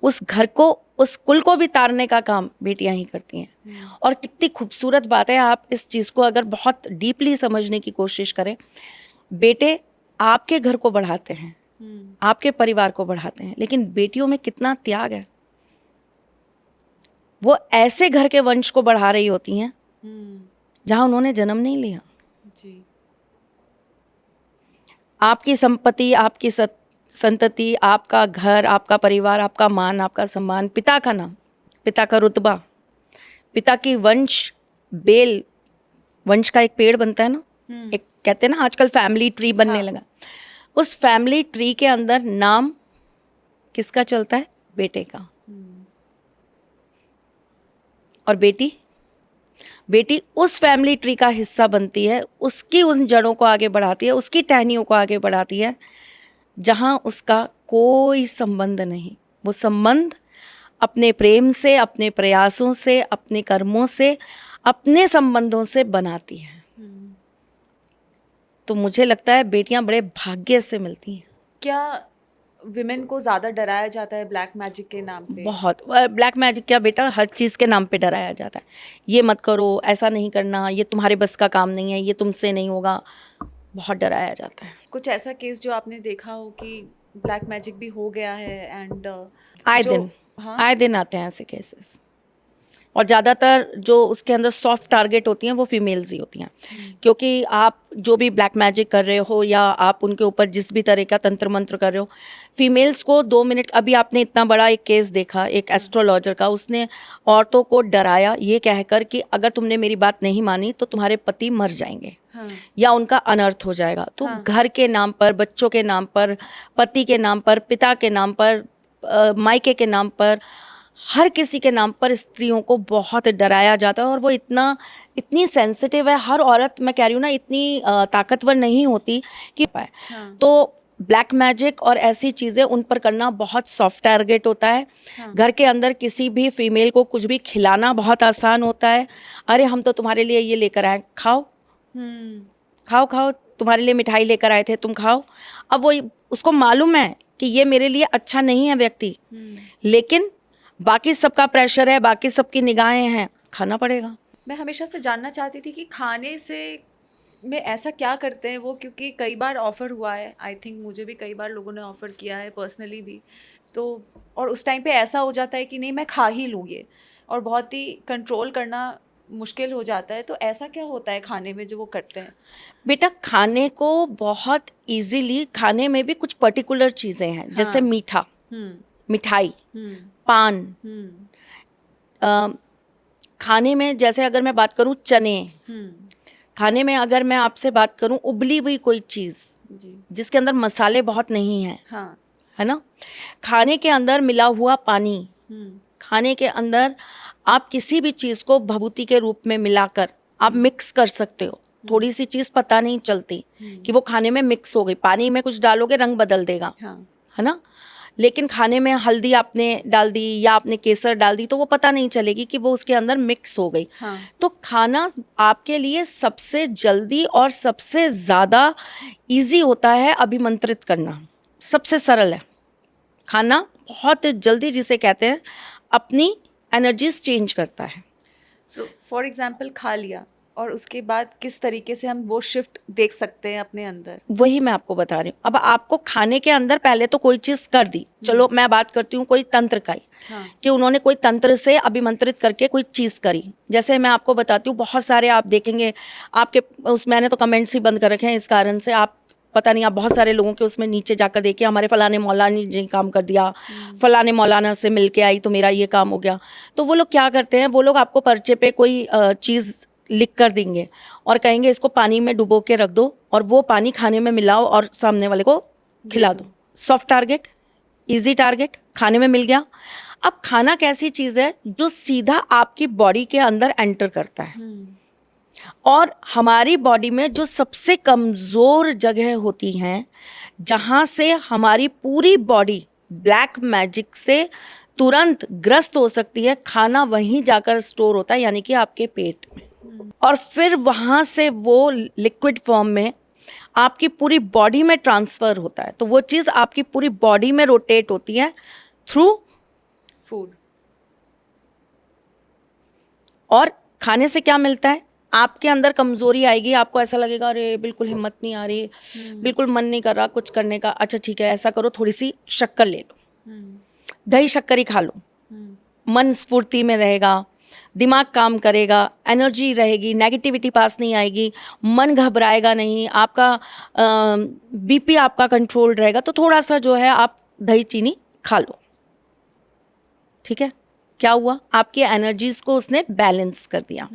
उस घर को, उस कुल को भी तारने का काम बेटियां ही करती हैं। और कितनी खूबसूरत बात है, आप इस चीज़ को अगर बहुत डीपली समझने की कोशिश करें, बेटे आपके घर को बढ़ाते हैं, आपके परिवार को बढ़ाते हैं, लेकिन बेटियों में कितना त्याग है। वो ऐसे घर के वंश को बढ़ा रही होती हैं जहां उन्होंने जन्म नहीं लिया।
जी।
आपकी संपत्ति, आपकी संतति, आपका घर, आपका परिवार, आपका मान, आपका सम्मान, पिता का नाम, पिता का रुतबा, पिता की वंश, बेल, वंश का एक पेड़ बनता है ना, एक कहते हैं ना आजकल फैमिली ट्री बनने लगा, उस फैमिली ट्री के अंदर नाम किसका चलता है? बेटे का। और बेटी, बेटी उस फैमिली ट्री का हिस्सा बनती है, उसकी उन जड़ों को आगे बढ़ाती है, उसकी टहनियों को आगे बढ़ाती है जहाँ उसका कोई संबंध नहीं। वो संबंध अपने प्रेम से, अपने प्रयासों से, अपने कर्मों से, अपने संबंधों से बनाती है। तो मुझे लगता है बेटियां बड़े भाग्य से मिलती हैं।
क्या विमेन को ज़्यादा डराया जाता है ब्लैक मैजिक के नाम पे?
बहुत। ब्लैक मैजिक क्या बेटा, हर चीज़ के नाम पे डराया जाता है। ये मत करो, ऐसा नहीं करना, ये तुम्हारे बस का काम नहीं है, ये तुमसे नहीं होगा, बहुत डराया जाता है।
कुछ ऐसा केस जो आपने देखा हो कि ब्लैक मैजिक भी हो गया है एंड
आए
जो
दिन
हाँ
आए दिन आते हैं ऐसे केसेस, और ज़्यादातर जो उसके अंदर सॉफ्ट टारगेट होती हैं वो फीमेल्स ही होती हैं, क्योंकि आप जो भी ब्लैक मैजिक कर रहे हो या आप उनके ऊपर जिस भी तरह का तंत्र मंत्र कर रहे हो, फीमेल्स को 2 मिनट, अभी आपने इतना बड़ा एक केस देखा एक एस्ट्रोलॉजर का, उसने औरतों को डराया ये कहकर कि अगर तुमने मेरी बात नहीं मानी तो तुम्हारे पति मर जाएंगे
हाँ
या उनका अनर्थ हो जाएगा। तो
हाँ।
घर के नाम पर, बच्चों के नाम पर, पति के नाम पर, पिता के नाम पर, मायके के नाम पर, हर किसी के नाम पर स्त्रियों को बहुत डराया जाता है। और वो इतनी सेंसिटिव है, हर औरत, मैं कह रही हूँ ना, इतनी ताकतवर नहीं होती कि पाए।
हाँ।
तो ब्लैक मैजिक और ऐसी चीज़ें उन पर करना बहुत सॉफ्ट टारगेट होता है।
हाँ।
घर के अंदर किसी भी फीमेल को कुछ भी खिलाना बहुत आसान होता है। अरे हम तो तुम्हारे लिए ये लेकर आए, खाओ खाओ खाओ, तुम्हारे लिए मिठाई लेकर आए थे, तुम खाओ। अब वो उसको मालूम है कि ये मेरे लिए अच्छा नहीं है व्यक्ति, लेकिन बाकी सबका प्रेशर है, बाकी सबकी निगाहें हैं, खाना पड़ेगा।
मैं हमेशा से जानना चाहती थी कि खाने से में ऐसा क्या करते हैं वो, क्योंकि कई बार ऑफ़र हुआ है, आई थिंक मुझे भी कई बार लोगों ने ऑफ़र किया है पर्सनली भी, तो और उस टाइम पे ऐसा हो जाता है कि नहीं मैं खा ही लूँ ये, और बहुत ही कंट्रोल करना मुश्किल हो जाता है। तो ऐसा क्या होता है खाने में जो वो करते हैं?
बेटा खाने को बहुत इजीली, खाने में भी कुछ पर्टिकुलर चीज़ें हैं, जैसे
हाँ।
मीठा, मिठाई,
हम्म
पान,
हम्म
खाने में जैसे अगर मैं बात करूं चने, खाने में अगर मैं आपसे बात करूं उबली हुई कोई चीज़
जी
जिसके अंदर मसाले बहुत नहीं हैं,
हाँ।
है ना, खाने के अंदर मिला हुआ पानी, खाने के अंदर आप किसी भी चीज़ को भभूति के रूप में मिलाकर आप मिक्स कर सकते हो। थोड़ी सी चीज़ पता नहीं चलती कि वो खाने में मिक्स हो गई, पानी में कुछ डालोगे रंग बदल देगा,
हाँ।
है ना, लेकिन खाने में हल्दी आपने डाल दी या आपने केसर डाल दी तो वो पता नहीं चलेगी कि वो उसके अंदर मिक्स हो गई।
हाँ।
तो खाना आपके लिए सबसे जल्दी और सबसे ज़्यादा इजी होता है अभिमंत्रित करना, सबसे सरल है खाना, बहुत जल्दी जिसे कहते हैं अपनी एनर्जीज चेंज करता है।
तो फॉर एग्जांपल खा लिया और उसके बाद किस तरीके से हम वो शिफ्ट देख सकते हैं अपने अंदर?
वही मैं आपको बता रही हूँ। अब आपको खाने के अंदर पहले तो कोई चीज़ कर दी, चलो मैं बात करती हूँ कोई तंत्र का ही,
हाँ।
कि उन्होंने कोई तंत्र से अभिमंत्रित करके कोई चीज़ करी। जैसे मैं आपको बताती हूँ, बहुत सारे आप देखेंगे आपके उस, मैंने तो कमेंट्स ही बंद कर रखे हैं इस कारण से, आप पता नहीं, आप बहुत सारे लोगों के उसमें नीचे जाकर देखिए हमारे फलाने मौलाना जी काम कर दिया, फलाने मौलाना से मिल के आई तो मेरा ये काम हो गया। तो वो लोग क्या करते हैं, वो लोग आपको पर्चे पे कोई चीज़ लिख कर देंगे और कहेंगे इसको पानी में डुबो के रख दो और वो पानी खाने में मिलाओ और सामने वाले को खिला दो। सॉफ्ट टारगेट, इजी टारगेट, खाने में मिल गया। अब खाना कैसी चीज़ है जो सीधा आपकी बॉडी के अंदर एंटर करता है, और हमारी बॉडी में जो सबसे कमज़ोर जगह होती हैं, जहाँ से हमारी पूरी बॉडी ब्लैक मैजिक से तुरंत ग्रस्त हो सकती है, खाना वहीं जाकर स्टोर होता है, यानी कि आपके पेट में, और फिर वहाँ से वो लिक्विड फॉर्म में आपकी पूरी बॉडी में ट्रांसफ़र होता है। तो वो चीज़ आपकी पूरी बॉडी में रोटेट होती है थ्रू
फूड।
और खाने से क्या मिलता है, आपके अंदर कमज़ोरी आएगी, आपको ऐसा लगेगा अरे बिल्कुल हिम्मत नहीं आ रही, बिल्कुल मन नहीं कर रहा कुछ करने का। अच्छा ठीक है, ऐसा करो, थोड़ी सी शक्कर ले लो, दही शक्कर ही खा लो, मन स्फूर्ति में रहेगा, दिमाग काम करेगा, एनर्जी रहेगी, नेगेटिविटी पास नहीं आएगी, मन घबराएगा नहीं, आपका बीपी आपका कंट्रोल रहेगा। तो थोड़ा सा जो है आप दही चीनी खा लो, ठीक है, क्या हुआ, आपकी एनर्जीज को उसने बैलेंस कर दिया।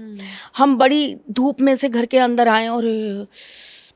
हम बड़ी धूप में से घर के अंदर आए और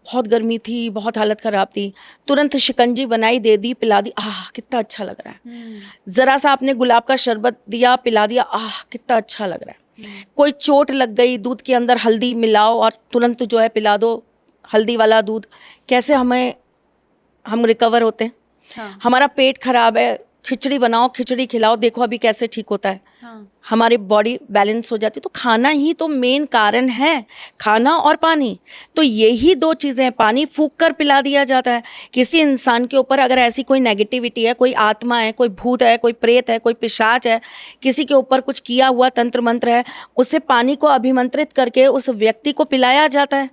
बहुत गर्मी थी, बहुत हालत ख़राब थी, तुरंत शिकंजी बनाई, दे दी, पिला दी, आह कितना अच्छा लग रहा है। ज़रा सा आपने गुलाब का शरबत दिया, पिला दिया, आह कितना अच्छा लग रहा है। कोई चोट लग गई, दूध के अंदर हल्दी मिलाओ और तुरंत जो है पिला दो हल्दी वाला दूध, कैसे हम रिकवर होते हैं।
हाँ।
हमारा पेट खराब है, खिचड़ी बनाओ, खिचड़ी खिलाओ, देखो अभी कैसे ठीक होता है।
हाँ।
हमारी बॉडी बैलेंस हो जाती है। तो खाना ही तो मेन कारण है, खाना और पानी। तो यही दो चीज़ें हैं। पानी फूंक कर पिला दिया जाता है। किसी इंसान के ऊपर अगर ऐसी कोई नेगेटिविटी है, कोई आत्मा है, कोई भूत है, कोई प्रेत है, कोई पिशाच है, किसी के ऊपर कुछ किया हुआ तंत्र मंत्र है, उसे पानी को अभिमंत्रित करके उस व्यक्ति को पिलाया जाता है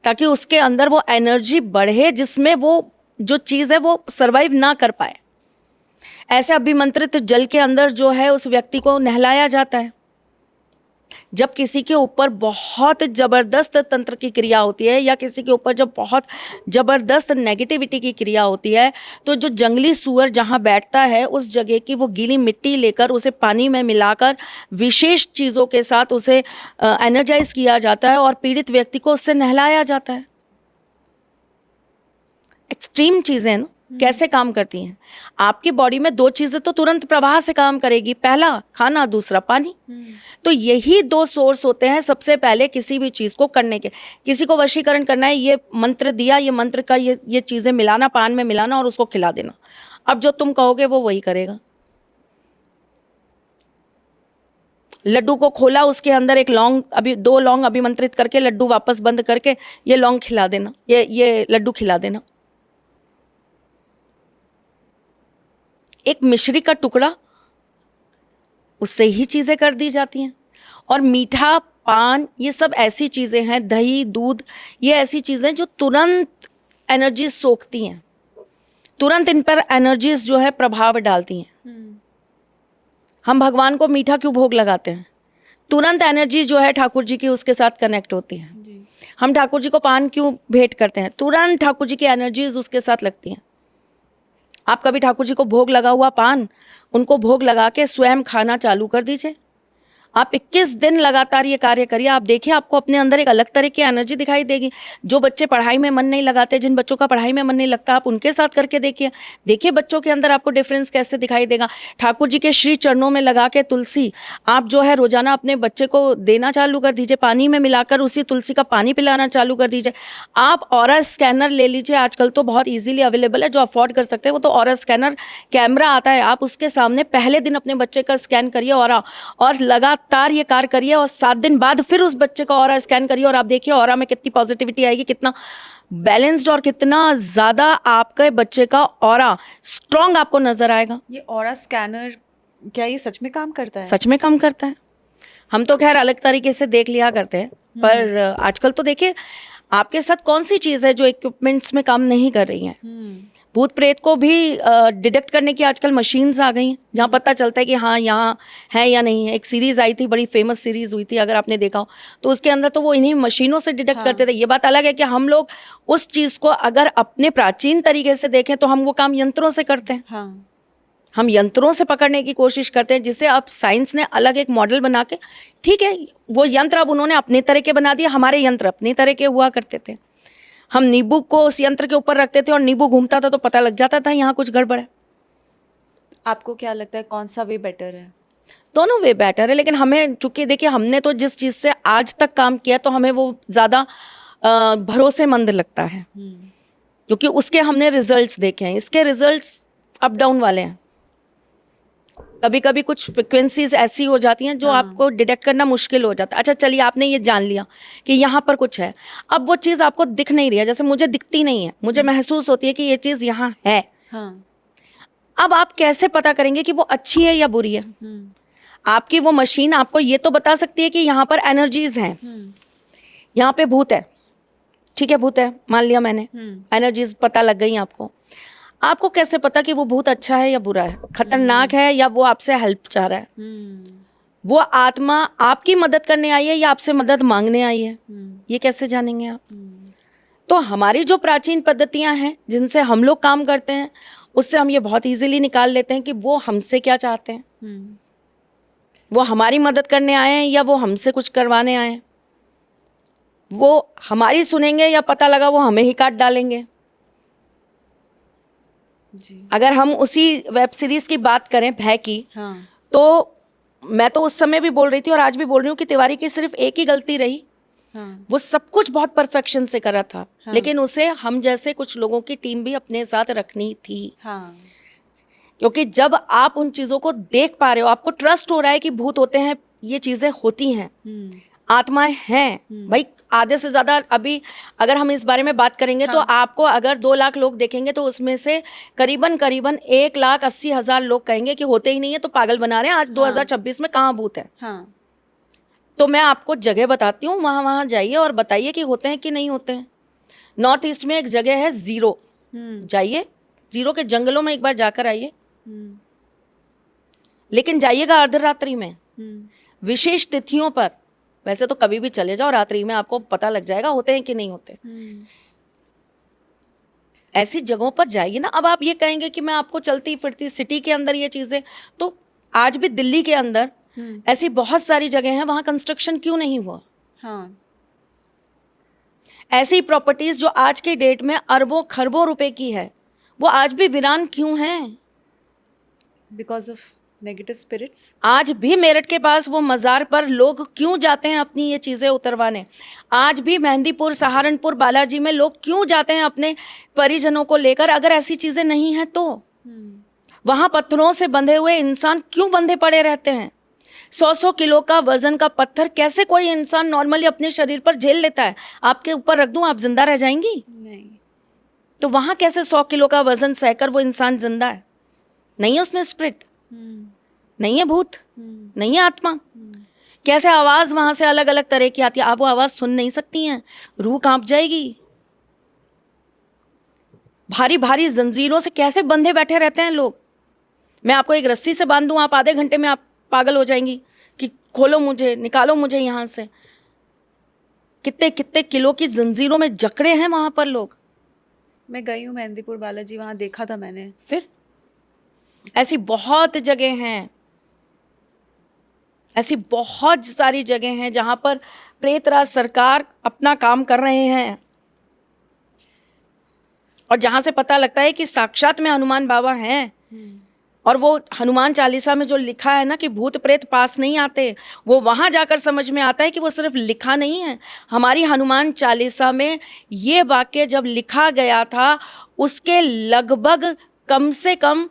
ताकि उसके अंदर वो एनर्जी बढ़े, जिसमें वो जो चीज़ है वो सर्वाइव ना कर पाए। ऐसे अभिमंत्रित जल के अंदर जो है उस व्यक्ति को नहलाया जाता है। जब किसी के ऊपर बहुत जबरदस्त तंत्र की क्रिया होती है या किसी के ऊपर जब बहुत जबरदस्त नेगेटिविटी की क्रिया होती है, तो जो जंगली सूअर जहाँ बैठता है उस जगह की वो गीली मिट्टी लेकर उसे पानी में मिलाकर विशेष चीज़ों के साथ उसे एनर्जाइज किया जाता है और पीड़ित व्यक्ति को उससे नहलाया जाता है। एक्सट्रीम चीज़ें ना कैसे काम करती हैं। आपकी बॉडी में दो चीज़ें तो तुरंत प्रवाह से काम करेगी, पहला खाना, दूसरा पानी। तो यही दो सोर्स होते हैं सबसे पहले किसी भी चीज़ को करने के। किसी को वशीकरण करना है, ये मंत्र दिया, ये मंत्र का ये चीज़ें मिलाना, पान में मिलाना और उसको खिला देना। अब जो तुम कहोगे वो वही करेगा। लड्डू को खोला, उसके अंदर एक लौंग, अभी 2 लौंग अभिमंत्रित करके लड्डू वापस बंद करके ये लौंग खिला देना, ये लड्डू खिला देना। एक मिश्री का टुकड़ा, उससे ही चीज़ें कर दी जाती हैं। और मीठा, पान, ये सब ऐसी चीज़ें हैं, दही, दूध, ये ऐसी चीज़ें जो तुरंत एनर्जी सोखती हैं, तुरंत इन पर एनर्जीज जो है प्रभाव डालती हैं। हम भगवान को मीठा क्यों भोग लगाते हैं? तुरंत एनर्जी जो है ठाकुर जी की उसके साथ कनेक्ट होती है। हम ठाकुर जी को पान क्यों भेंट करते हैं? तुरंत ठाकुर जी की एनर्जीज उसके साथ लगती हैं। आप कभी ठाकुर जी को भोग लगा हुआ पान उनको भोग लगा के स्वयं खाना चालू कर दीजिए। आप 21 दिन लगातार ये कार्य करिए, आप देखिए आपको अपने अंदर एक अलग तरह की एनर्जी दिखाई देगी। जो बच्चे पढ़ाई में मन नहीं लगाते, जिन बच्चों का पढ़ाई में मन नहीं लगता, आप उनके साथ करके देखिए, देखिए बच्चों के अंदर आपको डिफरेंस कैसे दिखाई देगा। ठाकुर जी के श्री चरणों में लगा के तुलसी आप जो है रोजाना अपने बच्चे को देना चालू कर दीजिए, पानी में मिलाकर उसी तुलसी का पानी पिलाना चालू कर दीजिए। आप ऑरा स्कैनर ले लीजिए, आजकल तो बहुत ईजिली अवेलेबल है, जो अफोर्ड कर सकते हैं वो तो ऑरा स्कैनर कैमरा आता है, आप उसके सामने पहले दिन अपने बच्चे का स्कैन करिए ऑरा, और लगातार ये कार्य करिए, और 7 दिन बाद फिर उस बच्चे का ऑरा स्कैन करिए और आप देखिए ऑरा में कितनी पॉजिटिविटी आएगी, कितना बैलेंस्ड और कितना ज़्यादा आपके बच्चे का ऑरा स्ट्रॉन्ग आपको नजर आएगा।
ये ऑरा स्कैनर क्या ये सच में काम करता है?
सच में काम करता है। हम तो खैर अलग तरीके से देख लिया करते हैं, पर आजकल तो देखिए आपके साथ कौन सी चीज़ है जो इक्विपमेंट्स में काम नहीं कर रही है। भूत प्रेत को भी डिटेक्ट करने की आजकल मशीन्स आ गई हैं, जहाँ पता चलता है कि हाँ यहाँ है या नहीं है। एक सीरीज़ आई थी, बड़ी फेमस सीरीज़ हुई थी, अगर आपने देखा हो तो उसके अंदर तो वो इन्हीं मशीनों से डिटेक्ट करते थे। ये बात अलग है कि हम लोग उस चीज़ को अगर अपने प्राचीन तरीके से देखें तो हम वो काम यंत्रों से करते हैं। हम यंत्रों से पकड़ने की कोशिश करते हैं, जिसे अब साइंस ने अलग एक मॉडल बना के, ठीक है वो यंत्र अब उन्होंने अपने तरह के बना दिए, हमारे यंत्र अपने तरह के हुआ करते थे। हम नींबू को उस यंत्र के ऊपर रखते थे और नींबू घूमता था तो पता लग जाता था यहाँ कुछ गड़बड़ है।
आपको क्या लगता है कौन सा वे बेटर है?
दोनों वे बेटर है, लेकिन हमें चूंकि देखिए हमने तो जिस चीज़ से आज तक काम किया तो हमें वो ज़्यादा भरोसेमंद लगता है, क्योंकि उसके हमने रिजल्ट्स देखे हैं। इसके रिजल्ट्स अप डाउन वाले हैं। कभी कभी कुछ फ्रिक्वेंसीज ऐसी हो जाती हैं जो आपको डिटेक्ट करना मुश्किल हो जाता है। अच्छा चलिए आपने ये जान लिया कि यहाँ पर कुछ है, अब वो चीज़ आपको दिख नहीं रही है, जैसे मुझे दिखती नहीं है, मुझे महसूस होती है कि ये चीज़ यहाँ है। अब आप कैसे पता करेंगे कि वो अच्छी है या बुरी है? आपकी वो मशीन आपको ये तो बता सकती है कि यहाँ पर एनर्जीज हैं, यहाँ पे भूत है, ठीक है भूत है मान लिया मैंने, एनर्जीज पता लग गई आपको। आपको कैसे पता कि वो भूत अच्छा है या बुरा है, खतरनाक है या वो आपसे हेल्प चाह रहा है? वो आत्मा आपकी मदद करने आई है या आपसे मदद मांगने आई है? ये कैसे जानेंगे आप? तो हमारी जो प्राचीन पद्धतियां हैं जिनसे हम लोग काम करते हैं, उससे हम ये बहुत इजीली निकाल लेते हैं कि वो हमसे क्या चाहते हैं। वो हमारी मदद करने आए हैं या वो हमसे कुछ करवाने आए हैं। वो हमारी सुनेंगे या पता लगा वो हमें ही काट डालेंगे। जी। अगर हम उसी वेब सीरीज की बात करें भय की, तो मैं तो उस समय भी बोल रही थी और आज भी बोल रही हूँ कि तिवारी की सिर्फ एक ही गलती रही, वो सब कुछ बहुत परफेक्शन से करा था, लेकिन उसे हम जैसे कुछ लोगों की टीम भी अपने साथ रखनी थी। क्योंकि जब आप उन चीज़ों को देख पा रहे हो, आपको ट्रस्ट हो रहा है कि भूत होते हैं, ये चीज़ें होती हैं, आत्माएं हैं भाई। आधे से ज़्यादा अभी अगर हम इस बारे में बात करेंगे तो आपको अगर 2 लाख लोग देखेंगे तो उसमें से करीबन 1,80,000 लोग कहेंगे कि होते ही नहीं है, तो पागल बना रहे हैं, आज 2026 में कहाँ भूत है। तो मैं आपको जगह बताती हूँ, वहाँ जाइए और बताइए कि होते हैं कि नहीं होते हैं। नॉर्थ ईस्ट में एक जगह है जीरो, जाइए जीरो के जंगलों में एक बार जाकर आइए, लेकिन जाइएगा अर्धरात्रि में, विशेष तिथियों पर। वैसे तो कभी भी चले जाओ रात्रि में, आपको पता लग जाएगा होते हैं कि नहीं होते। ऐसी जगहों पर जाइए ना। अब आप ये कहेंगे कि मैं आपको चलती फिरती सिटी के अंदर ये चीजें, तो आज भी दिल्ली के अंदर ऐसी बहुत सारी जगह हैं, वहां कंस्ट्रक्शन क्यों नहीं हुआ। ऐसी प्रॉपर्टीज जो आज के डेट में अरबों खरबों रुपए की है, वो आज भी वीरान क्यों हैं?
Because of negative spirits.
आज भी मेरठ के पास वो मज़ार पर लोग क्यों जाते हैं अपनी ये चीज़ें उतरवाने? आज भी मेहंदीपुर, सहारनपुर, बालाजी में लोग क्यों जाते हैं अपने परिजनों को लेकर? अगर ऐसी चीज़ें नहीं हैं तो वहाँ पत्थरों से बंधे हुए इंसान क्यों बंधे पड़े रहते हैं? 100-100 किलो का वजन का पत्थर कैसे कोई इंसान नॉर्मली अपने शरीर पर झेल लेता है? आपके ऊपर रख दूं, आप जिंदा रह जाएंगी?
नहीं।
तो वहाँ कैसे 100 किलो का वजन सहकर वो इंसान जिंदा है? नहीं है उसमें स्पिरिट, नहीं है भूत, नहीं है आत्मा। कैसे आवाज वहां से अलग अलग तरह की आती है, आप वो आवाज सुन नहीं सकती हैं, रूह कांप जाएगी। भारी भारी जंजीरों से कैसे बंधे बैठे रहते हैं लोग। मैं आपको एक रस्सी से बांध दूं, आप आधे घंटे में आप पागल हो जाएंगी कि खोलो मुझे, निकालो मुझे यहां से। कितने कितने किलो की जंजीरों में जकड़े हैं वहां पर लोग।
मैं गई हूँ मेहंदीपुर बालाजी, वहां देखा था मैंने।
फिर ऐसी बहुत जगह हैं, ऐसी बहुत सारी जगह हैं जहां पर प्रेतराज सरकार अपना काम कर रहे हैं, और जहां से पता लगता है कि साक्षात में हनुमान बाबा हैं। और वो हनुमान चालीसा में जो लिखा है ना कि भूत प्रेत पास नहीं आते, वो वहां जाकर समझ में आता है कि वो सिर्फ लिखा नहीं है। हमारी हनुमान चालीसा में ये वाक्य जब लिखा गया था, उसके लगभग कम से कम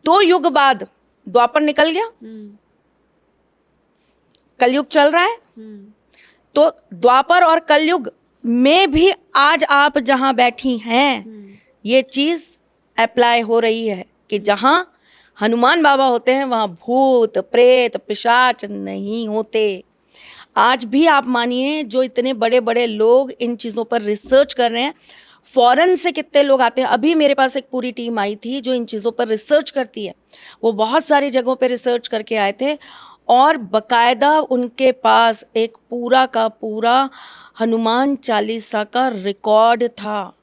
2 युग बाद द्वापर निकल गया, कलयुग चल रहा है। तो द्वापर और कलयुग में भी आज आप जहां बैठी हैं, ये चीज अप्लाई हो रही है कि जहां हनुमान बाबा होते हैं वहां भूत प्रेत पिशाच नहीं होते। आज भी आप मानिए, जो इतने बड़े बड़े लोग इन चीज़ों पर रिसर्च कर रहे हैं, फॉरेन से कितने लोग आते हैं। अभी मेरे पास एक पूरी टीम आई थी जो इन चीज़ों पर रिसर्च करती है। वो बहुत सारी जगहों पर रिसर्च करके आए थे, और बकायदा उनके पास एक पूरा का पूरा हनुमान चालीसा का रिकॉर्ड था।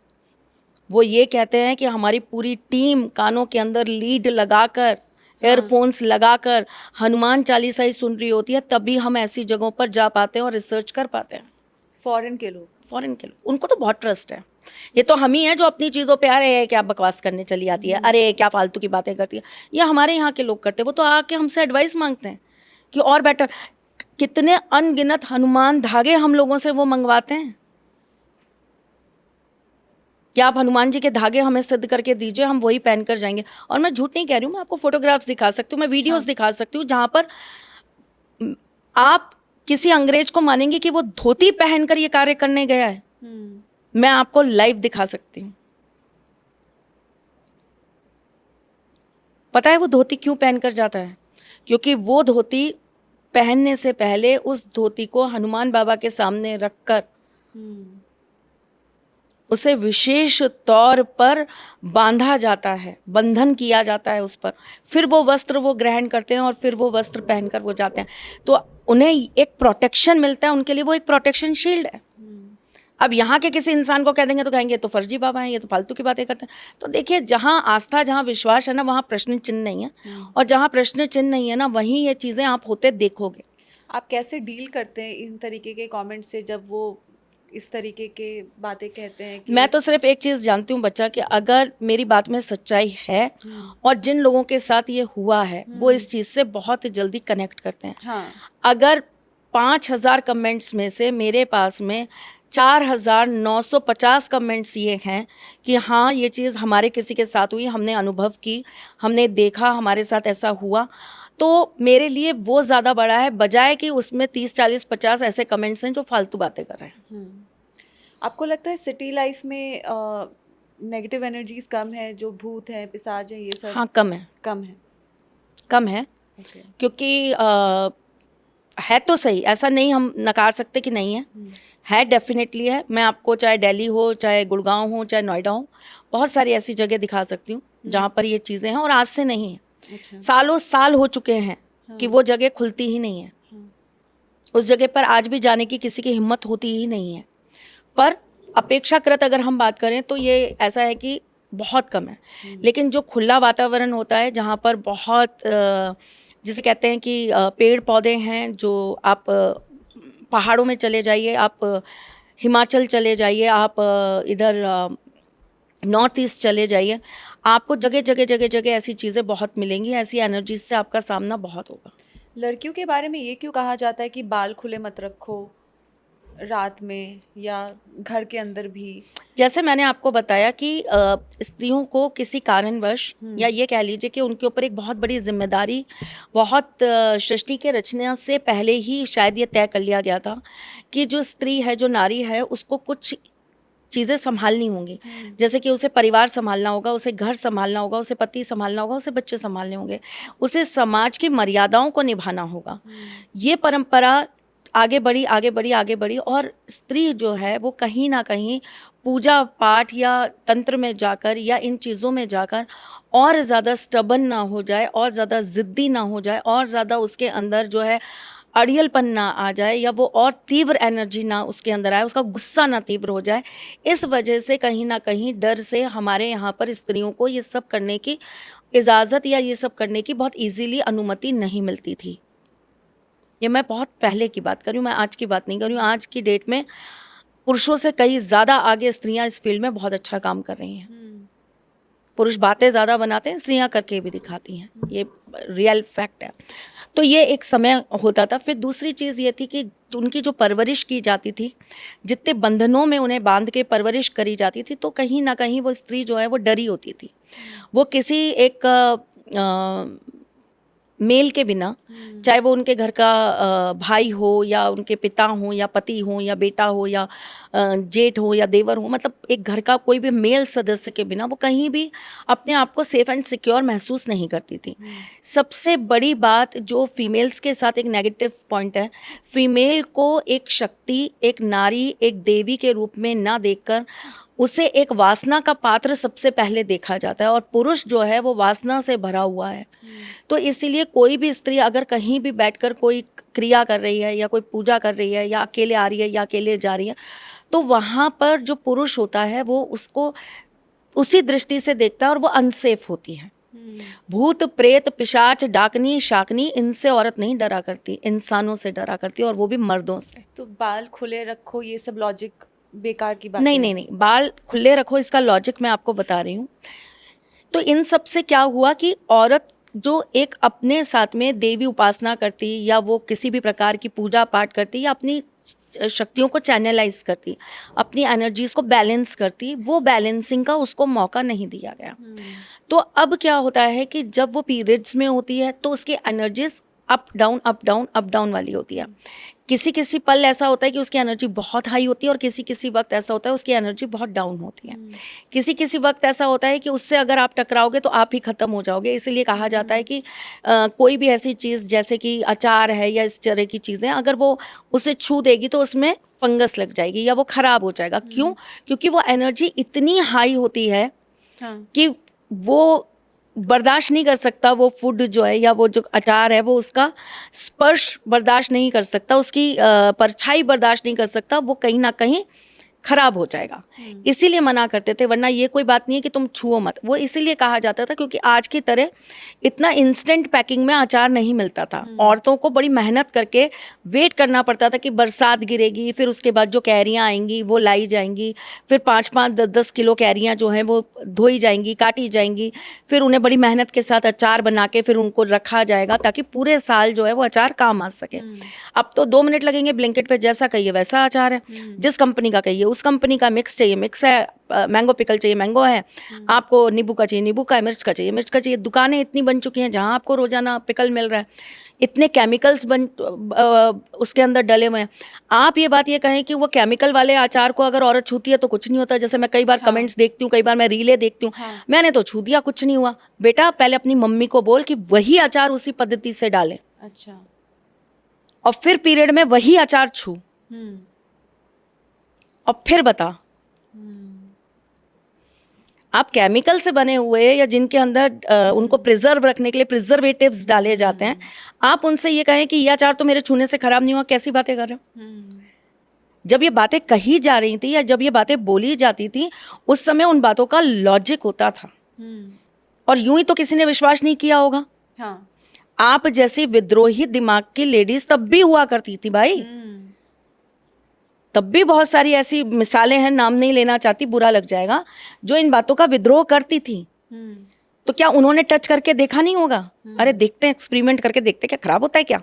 वो ये कहते हैं कि हमारी पूरी टीम कानों के अंदर लीड लगाकर, एयरफोन्स लगाकर हनुमान चालीसा ही सुन रही होती है, तभी हम ऐसी जगहों पर जा पाते हैं और रिसर्च कर पाते हैं।
फॉरेन के लोग
उनको तो बहुत ट्रस्ट है। ये तो हम ही हैं जो अपनी चीज़ों पे अरे क्या बकवास करने चली आती है, अरे क्या फालतू की बातें करती है। ये हमारे यहाँ के लोग करते हैं। वो तो आके हमसे एडवाइस मांगते हैं कि और बेटर। कितने अनगिनत हनुमान धागे हम लोगों से वो मंगवाते हैं कि आप हनुमान जी के धागे हमें सिद्ध करके दीजिए, हम वही पहन कर जाएंगे। और मैं झूठ नहीं कह रही हूँ, मैं आपको फोटोग्राफ्स दिखा सकती हूँ, मैं वीडियोस दिखा सकती हूँ, जहाँ पर आप किसी अंग्रेज को मानेंगे कि वो धोती पहनकर ये कार्य करने गया है। मैं आपको लाइव दिखा सकती हूँ। पता है वो धोती क्यों पहनकर जाता है? क्योंकि वो धोती पहनने से पहले उस धोती को हनुमान बाबा के सामने रखकर उसे विशेष तौर पर बांधा जाता है, बंधन किया जाता है उस पर। फिर वो वस्त्र वो ग्रहण करते हैं और फिर वो वस्त्र पहनकर वो जाते हैं। तो उन्हें एक प्रोटेक्शन मिलता है, उनके लिए वो एक प्रोटेक्शन शील्ड है। अब यहाँ के किसी इंसान को कह देंगे तो कहेंगे तो फर्जी बाबा हैं, ये तो फालतू की बातें करते हैं। तो देखिए, जहाँ आस्था, जहाँ विश्वास है ना, वहाँ प्रश्न चिन्ह नहीं है, और जहाँ प्रश्न चिन्ह नहीं है ना, वहीं ये चीज़ें आप होते देखोगे।
आप कैसे डील करते हैं इन तरीके के कमेंट से, जब वो इस तरीके के बातें कहते हैं कि...
मैं तो सिर्फ एक चीज़ जानती हूँ बच्चा, कि अगर मेरी बात में सच्चाई है और जिन लोगों के साथ ये हुआ है वो इस चीज़ से बहुत जल्दी कनेक्ट करते हैं।
हाँ।
अगर 5,000 कमेंट्स में से मेरे पास में 4950 कमेंट्स ये हैं कि हाँ, ये चीज़ हमारे किसी के साथ हुई, हमने अनुभव की, हमने देखा, हमारे साथ ऐसा हुआ। तो मेरे लिए वो ज़्यादा बड़ा है, बजाय कि उसमें 30, 40, 50 ऐसे कमेंट्स हैं जो फालतू बातें कर रहे हैं।
आपको लगता है सिटी लाइफ में नेगेटिव एनर्जीज कम है, जो भूत है, पिशाच है, ये सब
हाँ, कम है,
कम है?
कम है,
ओके।
क्योंकि है तो सही, ऐसा नहीं हम नकार सकते कि नहीं है डेफिनेटली है। मैं आपको चाहे दिल्ली हो, चाहे गुड़गांव हो, चाहे नोएडा हो, बहुत सारी ऐसी जगह दिखा सकती हूँ जहाँ पर ये चीज़ें हैं और आज से नहीं है।
अच्छा।
सालों साल हो चुके हैं कि वो जगह खुलती ही नहीं है। उस जगह पर आज भी जाने की किसी की हिम्मत होती ही नहीं है। पर अपेक्षाकृत अगर हम बात करें तो ये ऐसा है कि बहुत कम है। लेकिन जो खुला वातावरण होता है, जहाँ पर बहुत जिसे कहते हैं कि पेड़ पौधे हैं, जो आप पहाड़ों में चले जाइए, आप हिमाचल चले जाइए, आप इधर नॉर्थ ईस्ट चले जाइए, आपको जगह जगह जगह जगह ऐसी चीज़ें बहुत मिलेंगी, ऐसी एनर्जीज से आपका सामना बहुत होगा।
लड़कियों के बारे में ये क्यों कहा जाता है कि बाल खुले मत रखो रात में या घर के अंदर भी?
जैसे मैंने आपको बताया कि स्त्रियों को किसी कारणवश या ये कह लीजिए कि उनके ऊपर एक बहुत बड़ी जिम्मेदारी, बहुत सृष्टि के रचना से पहले ही शायद ये तय कर लिया गया था कि जो स्त्री है, जो नारी है, उसको कुछ चीज़ें संभालनी होंगी। जैसे कि उसे परिवार संभालना होगा, उसे घर संभालना होगा, उसे पति संभालना होगा, उसे बच्चे संभालने होंगे, उसे समाज की मर्यादाओं को निभाना होगा। ये परंपरा आगे बढ़ी, आगे बढ़ी, आगे बढ़ी और स्त्री जो है वो कहीं ना कहीं पूजा पाठ या तंत्र में जाकर या इन चीज़ों में जाकर और ज़्यादा स्टबन ना हो जाए, और ज़्यादा ज़िद्दी ना हो जाए, और ज़्यादा उसके अंदर जो है अड़ियलपन ना आ जाए, या वो और तीव्र एनर्जी ना उसके अंदर आए, उसका गुस्सा ना तीव्र हो जाए। इस वजह से कहीं ना कहीं डर से हमारे यहाँ पर स्त्रियों को ये सब करने की इजाज़त या ये सब करने की बहुत इजीली अनुमति नहीं मिलती थी। ये मैं बहुत पहले की बात कर रही हूँ, मैं आज की बात नहीं कर रही हूँ। आज की डेट में पुरुषों से कई ज़्यादा आगे स्त्रियाँ इस फील्ड में बहुत अच्छा काम कर रही हैं। पुरुष बातें ज़्यादा बनाते हैं, स्त्रियाँ करके भी दिखाती हैं, ये रियल फैक्ट है। तो ये एक समय होता था। फिर दूसरी चीज़ ये थी कि उनकी जो परवरिश की जाती थी, जितने बंधनों में उन्हें बांध के परवरिश करी जाती थी, तो कहीं ना कहीं वो स्त्री जो है वो डरी होती थी। वो किसी एक मेल के बिना, चाहे वो उनके घर का भाई हो या उनके पिता हो या पति हो या बेटा हो या जेठ हो या देवर हो, मतलब एक घर का कोई भी मेल सदस्य के बिना वो कहीं भी अपने आप को सेफ एंड सिक्योर महसूस नहीं करती थी। सबसे बड़ी बात जो फीमेल्स के साथ एक नेगेटिव पॉइंट है, फीमेल को एक शक्ति, एक नारी, एक देवी के रूप में ना देखकर उसे एक वासना का पात्र सबसे पहले देखा जाता है, और पुरुष जो है वो वासना से भरा हुआ है। तो इसीलिए कोई भी स्त्री अगर कहीं भी बैठकर कोई क्रिया कर रही है या कोई पूजा कर रही है या अकेले आ रही है या अकेले जा रही है, तो वहाँ पर जो पुरुष होता है वो उसको उसी दृष्टि से देखता है और वो अनसेफ होती है। भूत प्रेत पिशाच डाकनी शाकनी, इनसे औरत नहीं डरा करती, इंसानों से डरा करती, और वो भी मर्दों से।
तो बाल खुले रखो, ये सब लॉजिक बेकार की बात
नहीं नहीं नहीं, बाल खुले रखो इसका लॉजिक मैं आपको बता रही हूँ। तो इन सब से क्या हुआ कि औरत जो एक अपने साथ में देवी उपासना करती या वो किसी भी प्रकार की पूजा पाठ करती या अपनी शक्तियों को चैनलाइज करती, अपनी एनर्जीज को बैलेंस करती, वो बैलेंसिंग का उसको मौका नहीं दिया गया। तो अब क्या होता है कि जब वो पीरियड्स में होती है तो उसकी energies up down up down up down वाली होती है। किसी किसी पल ऐसा होता है कि उसकी एनर्जी बहुत हाई होती है और किसी किसी वक्त ऐसा होता है उसकी एनर्जी बहुत डाउन होती है। किसी किसी वक्त ऐसा होता है कि उससे अगर आप टकराओगे तो आप ही ख़त्म हो जाओगे। इसीलिए कहा जाता है कि कोई भी ऐसी चीज़ जैसे कि अचार है या इस तरह की चीज़ें अगर वो उसे छू देगी तो उसमें फंगस लग जाएगी या वो ख़राब हो जाएगा। क्यों? क्योंकि वो एनर्जी इतनी हाई होती है कि वो बर्दाश्त नहीं कर सकता, वो फूड जो है या वो जो अचार है वो उसका स्पर्श बर्दाश्त नहीं कर सकता, उसकी परछाई बर्दाश्त नहीं कर सकता, वो कहीं ना कहीं खराब हो जाएगा, इसीलिए मना करते थे। वरना ये कोई बात नहीं है कि तुम छुओ मत, वो इसीलिए कहा जाता था क्योंकि आज की तरह इतना इंस्टेंट पैकिंग में अचार नहीं मिलता था। औरतों को बड़ी मेहनत करके वेट करना पड़ता था कि बरसात गिरेगी, फिर उसके बाद जो कैरियाँ आएंगी वो लाई जाएंगी, फिर 5-5, 10-10 किलो कैरियाँ जो हैं वो धोई जाएंगी, काटी जाएंगी, फिर उन्हें बड़ी मेहनत के साथ अचार बना के फिर उनको रखा जाएगा ताकि पूरे साल जो है वो अचार काम आ सके। अब तो 2 मिनट लगेंगे, ब्लिंकिट पे जैसा कहिए वैसा अचार है, जिस कंपनी का कहिए उस कंपनी का, मिक्स चाहिए मिक्स है, मैंगो पिकल चाहिए मैंगो है, आपको नींबू का चाहिए नींबू का है, मिर्च का चाहिए मिर्च का चाहिए। दुकानें इतनी बन चुकी हैं जहां आपको रोजाना पिकल मिल रहा है, इतने केमिकल्स उसके अंदर डले हुए हैं। आप ये बात ये कहें कि वो केमिकल वाले अचार को अगर औरत छूती है तो कुछ नहीं होता, जैसे मैं कई बार कमेंट्स देखती हूँ, कई बार मैं रीलें देखती हूँ, मैंने तो छू दिया कुछ नहीं हुआ। बेटा पहले अपनी मम्मी को बोल कि वही अचार उसी पद्धति से डालें,
अच्छा,
और फिर पीरियड में वही अचार छू, और फिर बता। आप केमिकल से बने हुए या जिनके अंदर उनको प्रिजर्व रखने के लिए प्रिजर्वेटिव्स डाले जाते हैं, आप उनसे ये कहें कि ये अचार तो मेरे छूने से खराब नहीं हुआ, कैसी बातें कर रहे हो? जब ये बातें कही जा रही थी या जब ये बातें बोली जाती थी, उस समय उन बातों का लॉजिक होता था, और यूं ही तो किसी ने विश्वास नहीं किया होगा।
हाँ,
आप जैसी विद्रोही दिमाग की लेडीज तब भी हुआ करती थी भाई, तब भी बहुत सारी ऐसी मिसालें हैं, नाम नहीं लेना चाहती, बुरा लग जाएगा, जो इन बातों का विद्रोह करती थी। तो क्या उन्होंने टच करके देखा नहीं होगा? अरे देखते हैं, एक्सपेरिमेंट करके देखते क्या खराब होता है क्या।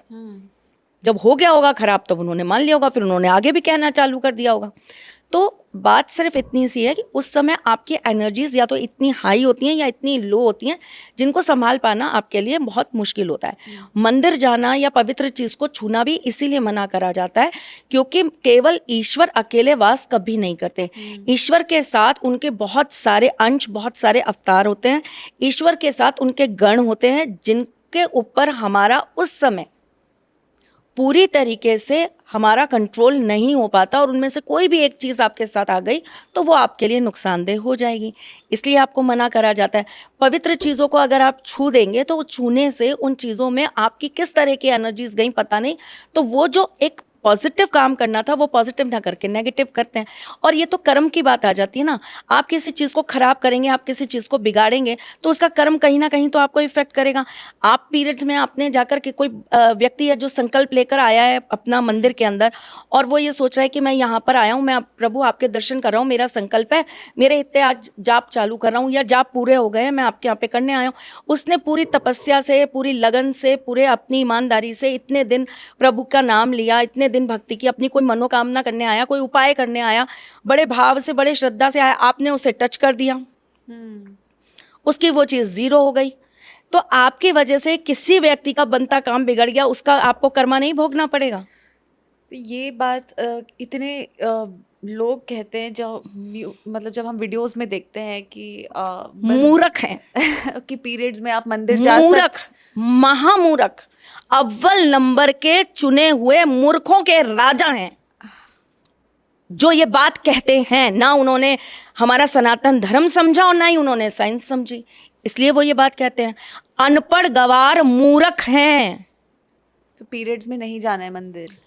जब हो गया होगा खराब तब उन्होंने मान लिया होगा, फिर उन्होंने आगे भी कहना चालू कर दिया होगा। तो बात सिर्फ इतनी सी है कि उस समय आपकी एनर्जीज या तो इतनी हाई होती हैं या इतनी लो होती हैं, जिनको संभाल पाना आपके लिए बहुत मुश्किल होता है। मंदिर जाना या पवित्र चीज को छूना भी इसीलिए मना करा जाता है क्योंकि केवल ईश्वर अकेले वास कभी नहीं करते। ईश्वर के साथ उनके बहुत सारे अंश, बहुत सारे अवतार होते हैं। ईश्वर के साथ उनके गण होते हैं जिनके ऊपर हमारा उस समय पूरी तरीके से हमारा कंट्रोल नहीं हो पाता, और उनमें से कोई भी एक चीज़ आपके साथ आ गई तो वो आपके लिए नुकसानदेह हो जाएगी, इसलिए आपको मना करा जाता है। पवित्र चीज़ों को अगर आप छू देंगे तो छूने से उन चीज़ों में आपकी किस तरह की एनर्जीज गई पता नहीं, तो वो जो एक पॉजिटिव काम करना था वो पॉजिटिव ना करके नेगेटिव करते हैं। और ये तो कर्म की बात आ जाती है ना, आप किसी चीज़ को खराब करेंगे, आप किसी चीज़ को बिगाड़ेंगे तो उसका कर्म कहीं ना कहीं तो आपको इफेक्ट करेगा। आप पीरियड्स में आपने जाकर के कोई व्यक्ति है जो संकल्प लेकर आया है अपना मंदिर के अंदर, और वो ये सोच रहा है कि मैं यहाँ पर आया हूँ, मैं प्रभु आपके दर्शन कर रहा हूँ, मेरा संकल्प है, मेरे इतने आज जाप चालू कर रहा हूँ या जाप पूरे हो गए हैं, मैं आपके यहाँ पे करने आया हूँ। उसने पूरी तपस्या से, पूरी लगन से, पूरे अपनी ईमानदारी से इतने दिन प्रभु का नाम लिया, इतने दिन भक्ति की, अपनी कोई मनोकामना करने आया, कोई उपाय करने आया, बड़े भाव से बड़े श्रद्धा से आया, आपने उसे टच कर दिया, उसकी वो चीज़ जीरो हो गई, तो आपकी वजह से किसी व्यक्ति का बनता काम बिगड़ गया, उसका आपको कर्मा नहीं भोगना पड़ेगा।
तो ये बात इतने लोग कहते हैं, जो मतलब जब हम वीडियोस में देखते हैं कि
मूर्ख हैं
कि पीरियड्स में आप मंदिर जा
मूर्ख, महामूर्ख, अव्वल नंबर के चुने हुए मूर्खों के राजा हैं जो ये बात कहते हैं। ना उन्होंने हमारा सनातन धर्म समझा और ना ही उन्होंने साइंस समझी, इसलिए वो ये बात कहते हैं। अनपढ़ गवार मूर्ख हैं।
तो पीरियड्स में नहीं जाना है मंदिर।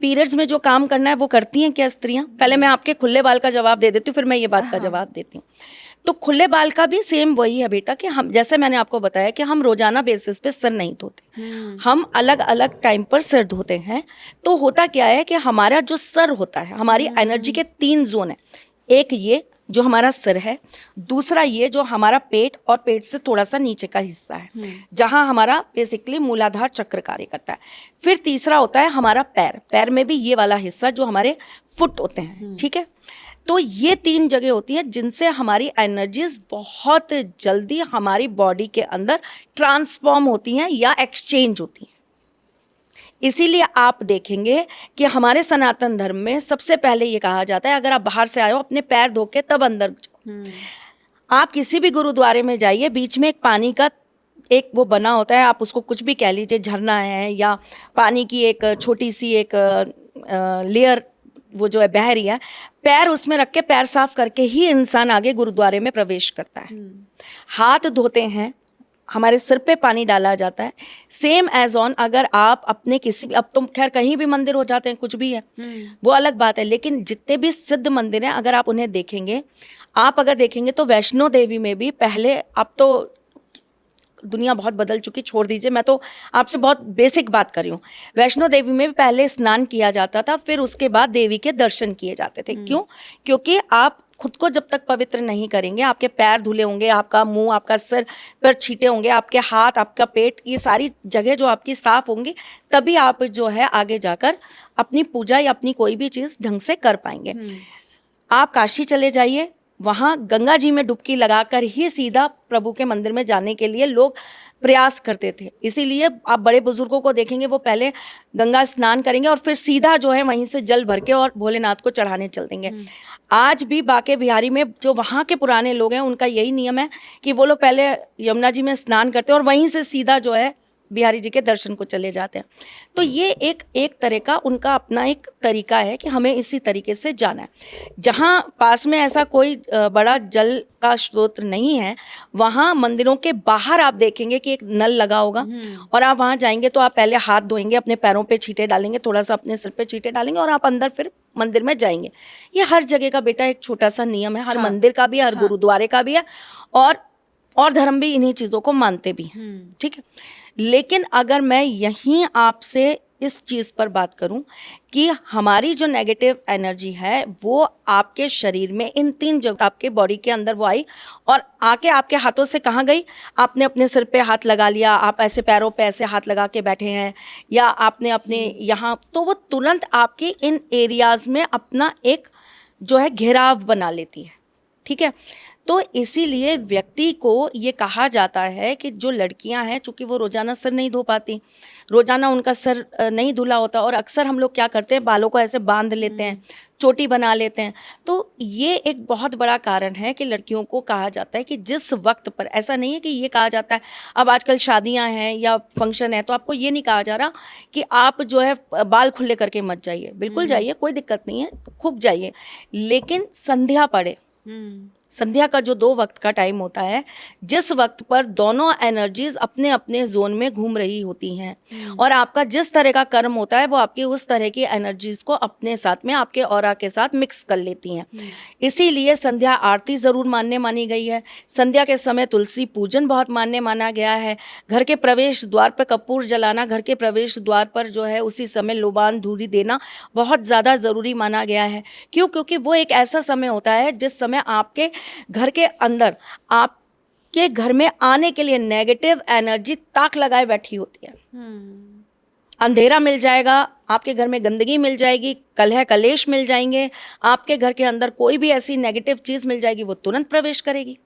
पीरियड्स में जो काम करना है वो करती हैं क्या स्त्रियां? पहले मैं आपके खुले बाल का जवाब दे देती हूँ, फिर मैं ये बात का जवाब देती हूँ। तो खुले बाल का भी सेम वही है बेटा कि हम, जैसे मैंने आपको बताया कि हम रोजाना बेसिस पे सिर नहीं धोते, हम अलग अलग टाइम पर सिर धोते हैं। तो होता क्या है कि हमारा जो सर होता है, हमारी एनर्जी के 3 जोन है। एक ये जो हमारा सिर है, दूसरा ये जो हमारा पेट और पेट से थोड़ा सा नीचे का हिस्सा है जहां हमारा बेसिकली मूलाधार चक्र कार्य करता है। फिर तीसरा होता है हमारा पैर, पैर में भी ये वाला हिस्सा जो हमारे फुट होते हैं, ठीक है। तो ये 3 जगह होती है जिनसे हमारी एनर्जीज बहुत जल्दी हमारी बॉडी के अंदर ट्रांसफॉर्म होती हैं या एक्सचेंज होती हैं। इसीलिए आप देखेंगे कि हमारे सनातन धर्म में सबसे पहले ये कहा जाता है, अगर आप बाहर से आए हो अपने पैर धो के तब अंदर जाओ। आप किसी भी गुरुद्वारे में जाइए, बीच में एक पानी का एक वो बना होता है, आप उसको कुछ भी कह लीजिए, झरना है या पानी की एक छोटी सी एक लेयर वो जो है बह रही है, पैर उसमें रख के पैर साफ करके ही इंसान आगे गुरुद्वारे में प्रवेश करता है। हाथ धोते हैं हमारे सिर पे पानी डाला जाता है। सेम एज ऑन अगर आप अपने किसी भी, अब तो खैर कहीं भी मंदिर हो जाते हैं, कुछ भी है वो अलग बात है, लेकिन जितने भी सिद्ध मंदिर हैं अगर आप उन्हें देखेंगे, आप अगर देखेंगे तो वैष्णो देवी में भी पहले, अब तो दुनिया बहुत बदल चुकी, छोड़ दीजिए, मैं तो आपसे बहुत बेसिक बात कर रही हूँ। वैष्णो देवी में भी पहले स्नान किया जाता था, फिर उसके बाद देवी के दर्शन किए जाते थे। क्यों? क्योंकि आप खुद को जब तक पवित्र नहीं करेंगे, आपके पैर धुले होंगे, आपका मुंह, आपका सिर पर छींटे होंगे, आपके हाथ, आपका पेट, ये सारी जगह जो आपकी साफ होंगी, तभी आप जो है आगे जाकर अपनी पूजा या अपनी कोई भी चीज़ ढंग से कर पाएंगे। आप काशी चले जाइए, वहाँ गंगा जी में डुबकी लगाकर ही सीधा प्रभु के मंदिर में जाने के लिए लोग प्रयास करते थे। इसीलिए आप बड़े बुजुर्गों को देखेंगे, वो पहले गंगा स्नान करेंगे और फिर सीधा जो है वहीं से जल भर के और भोलेनाथ को चढ़ाने चल देंगे। आज भी बांके बिहारी में जो वहाँ के पुराने लोग हैं, उनका यही नियम है कि वो लोग पहले यमुना जी में स्नान करते हैं और वहीं से सीधा जो है बिहारी जी के दर्शन को चले जाते हैं। तो ये एक तरह का उनका अपना एक तरीका है कि हमें इसी तरीके से जाना है। जहाँ पास में ऐसा कोई बड़ा जल का स्रोत नहीं है, वहाँ मंदिरों के बाहर आप देखेंगे कि एक नल लगा होगा, और आप वहाँ जाएंगे तो आप पहले हाथ धोएंगे, अपने पैरों पे छींटे डालेंगे, थोड़ा सा अपने सिर पे छींटे डालेंगे और आप अंदर फिर मंदिर में जाएंगे। ये हर जगह का बेटा एक छोटा सा नियम है, हर मंदिर का भी है, हर गुरुद्वारे का भी है, और धर्म भी इन्हीं चीज़ों को मानते भी हैं। ठीक है, लेकिन अगर मैं यहीं आपसे इस चीज़ पर बात करूं कि हमारी जो नेगेटिव एनर्जी है वो आपके शरीर में इन 3 जगह, आपके बॉडी के अंदर वो आई और आके आपके हाथों से कहाँ गई? आपने अपने सिर पे हाथ लगा लिया, आप ऐसे पैरों पे ऐसे हाथ लगा के बैठे हैं, या आपने अपने यहाँ, तो वो तुरंत आपके इन एरियाज़ में अपना एक जो है घेराव बना लेती है। ठीक है, तो इसीलिए व्यक्ति को ये कहा जाता है कि जो लड़कियां हैं, चूंकि वो रोजाना सिर नहीं धो पाती, रोजाना उनका सिर नहीं धुला होता, और अक्सर हम लोग क्या करते हैं, बालों को ऐसे बांध लेते हैं, चोटी बना लेते हैं, तो ये एक बहुत बड़ा कारण है कि लड़कियों को कहा जाता है कि जिस वक्त पर, ऐसा नहीं है कि ये कहा जाता है, अब आजकल शादियां हैं या फंक्शन है तो आपको ये नहीं कहा जा रहा कि आप जो है बाल खुले करके मत जाइए, बिल्कुल जाइए, कोई दिक्कत नहीं है, खूब जाइए, लेकिन संध्या पड़े। संध्या का जो 2 वक्त का टाइम होता है, जिस वक्त पर दोनों एनर्जीज अपने अपने जोन में घूम रही होती हैं, और आपका जिस तरह का कर्म होता है वो आपकी उस तरह की एनर्जीज को अपने साथ में, आपके ऑरा के साथ मिक्स कर लेती हैं। इसीलिए संध्या आरती ज़रूर मान्य मानी गई है। संध्या के समय तुलसी पूजन बहुत मान्य माना गया है। घर के प्रवेश द्वार पर कपूर जलाना, घर के प्रवेश द्वार पर जो है उसी समय लोबान धूरी देना बहुत ज़्यादा ज़रूरी माना गया है। क्यों? क्योंकि वो एक ऐसा समय होता है जिस समय आपके घर के अंदर, आपके घर में आने के लिए नेगेटिव एनर्जी ताक लगाए बैठी होती है। अंधेरा मिल जाएगा, आपके घर में गंदगी मिल जाएगी, कलह कलेश मिल जाएंगे, आपके घर के अंदर कोई भी ऐसी नेगेटिव चीज मिल जाएगी, वो तुरंत प्रवेश करेगी।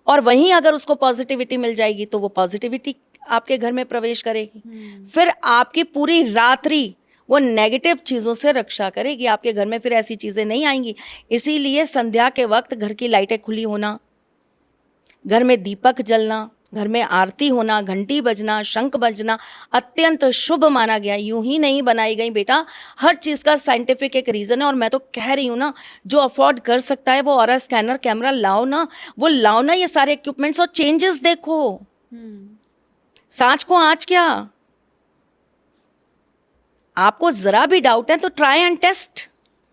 और वहीं अगर उसको पॉजिटिविटी मिल जाएगी तो वो पॉजिटिविटी आपके घर में प्रवेश करेगी। फिर आपकी पूरी रात्रि वो नेगेटिव चीज़ों से रक्षा करेगी, आपके घर में फिर ऐसी चीज़ें नहीं आएंगी। इसीलिए संध्या के वक्त घर की लाइटें खुली होना, घर में दीपक जलना, घर में आरती होना, घंटी बजना, शंख बजना अत्यंत शुभ माना गया। यूं ही नहीं बनाई गई बेटा, हर चीज़ का साइंटिफिक एक रीज़न है। और मैं तो कह रही हूँ ना, जो अफोर्ड कर सकता है वो ऑरा स्कैनर कैमरा लाओ ना, वो लाओ ना, ये सारे इक्विपमेंट्स, और चेंजेस देखो। सांच को आँच क्या? आपको जरा भी डाउट है तो ट्राई एंड टेस्ट।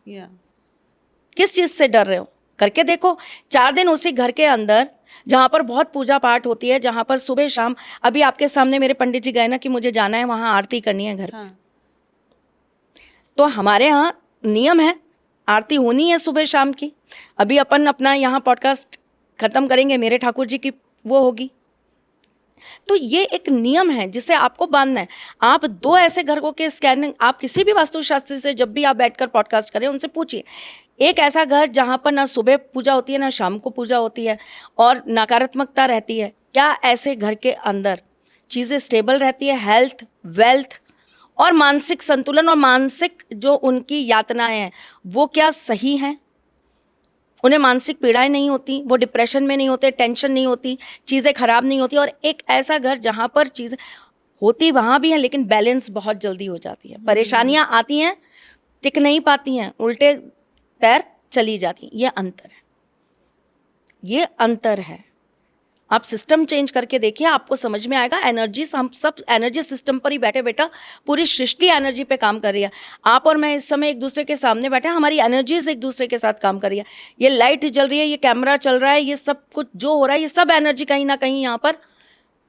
किस चीज से डर रहे हो? करके देखो। 4 दिन उसी घर के अंदर जहां पर बहुत पूजा पाठ होती है, जहां पर सुबह शाम, अभी आपके सामने मेरे पंडित जी गए ना कि मुझे जाना है वहां आरती करनी है घर पे। तो हमारे यहाँ नियम है, आरती होनी है सुबह शाम की। अभी अपन अपना यहाँ पॉडकास्ट खत्म करेंगे, मेरे ठाकुर जी की वो होगी। तो ये एक नियम है जिसे आपको बांधना है। आप 2 ऐसे घरों के स्कैनिंग, आप किसी भी वास्तुशास्त्री से जब भी आप बैठकर पॉडकास्ट करें, उनसे पूछिए, एक ऐसा घर जहां पर ना सुबह पूजा होती है ना शाम को पूजा होती है और नकारात्मकता रहती है, क्या ऐसे घर के अंदर चीज़ें स्टेबल रहती है? हेल्थ, वेल्थ और मानसिक संतुलन और मानसिक जो उनकी यातनाएं हैं वो क्या सही हैं? उन्हें मानसिक पीड़ाएं नहीं होती, वो डिप्रेशन में नहीं होते, टेंशन नहीं होती, चीज़ें खराब नहीं होती। और एक ऐसा घर जहाँ पर चीज़ें होती वहाँ भी हैं लेकिन बैलेंस बहुत जल्दी हो जाती है। परेशानियाँ आती हैं, टिक नहीं पाती हैं, उल्टे पैर चली जाती हैं। ये अंतर है, ये अंतर है। आप सिस्टम चेंज करके देखिए, आपको समझ में आएगा। एनर्जी, हम सब एनर्जी सिस्टम पर ही बैठे बेटा, पूरी सृष्टि एनर्जी पे काम कर रही है। आप और मैं इस समय एक दूसरे के सामने बैठे हैं, हमारी एनर्जीज एक दूसरे के साथ काम कर रही है। ये लाइट जल रही है, ये कैमरा चल रहा है, ये सब कुछ जो हो रहा है, ये सब एनर्जी कहीं ना कहीं यहाँ पर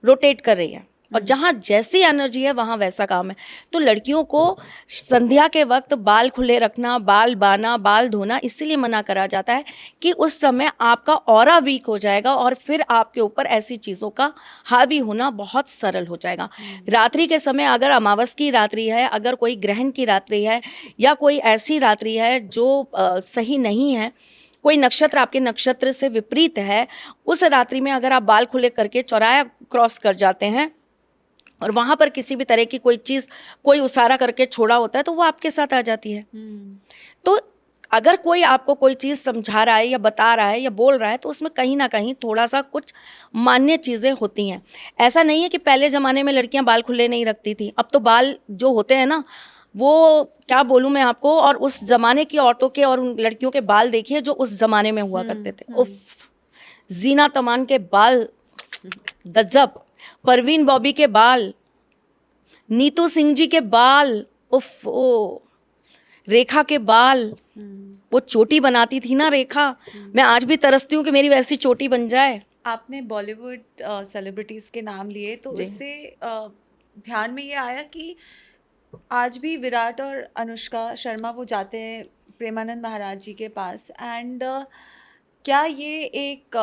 रोटेट कर रही है, और जहाँ जैसी एनर्जी है वहाँ वैसा काम है। तो लड़कियों को संध्या के वक्त बाल खुले रखना, बाल बाना, बाल धोना इसीलिए मना करा जाता है कि उस समय आपका ऑरा वीक हो जाएगा और फिर आपके ऊपर ऐसी चीज़ों का हावी होना बहुत सरल हो जाएगा। रात्रि के समय, अगर अमावस की रात्रि है, अगर कोई ग्रहण की रात्रि है, या कोई ऐसी रात्रि है जो सही नहीं है, कोई नक्षत्र आपके नक्षत्र से विपरीत है, उस रात्रि में अगर आप बाल खुले करके चौराया क्रॉस कर जाते हैं और वहाँ पर किसी भी तरह की कोई चीज़, कोई उसारा करके छोड़ा होता है, तो वो आपके साथ आ जाती है। तो अगर कोई आपको कोई चीज़ समझा रहा है या बता रहा है या बोल रहा है, तो उसमें कहीं ना कहीं थोड़ा सा कुछ मान्य चीज़ें होती हैं। ऐसा नहीं है कि पहले ज़माने में लड़कियां बाल खुले नहीं रखती थी। अब तो बाल जो होते हैं ना, वो क्या बोलूँ मैं आपको, और उस ज़माने की औरतों के और उन लड़कियों के बाल देखिए जो उस ज़माने में हुआ करते थे। उफ, जीना तमान के बाल गजब, परवीन बॉबी के बाल, नीतू सिंह जी के बाल, उफ, ओ रेखा के बाल, वो चोटी बनाती थी ना रेखा, मैं आज भी तरसती हूँ कि मेरी वैसी चोटी बन जाए।
आपने बॉलीवुड सेलिब्रिटीज के नाम लिए, तो
जी।
उससे ध्यान में ये आया कि आज भी विराट और अनुष्का शर्मा वो जाते हैं प्रेमानंद महाराज जी के पास, एंड क्या ये एक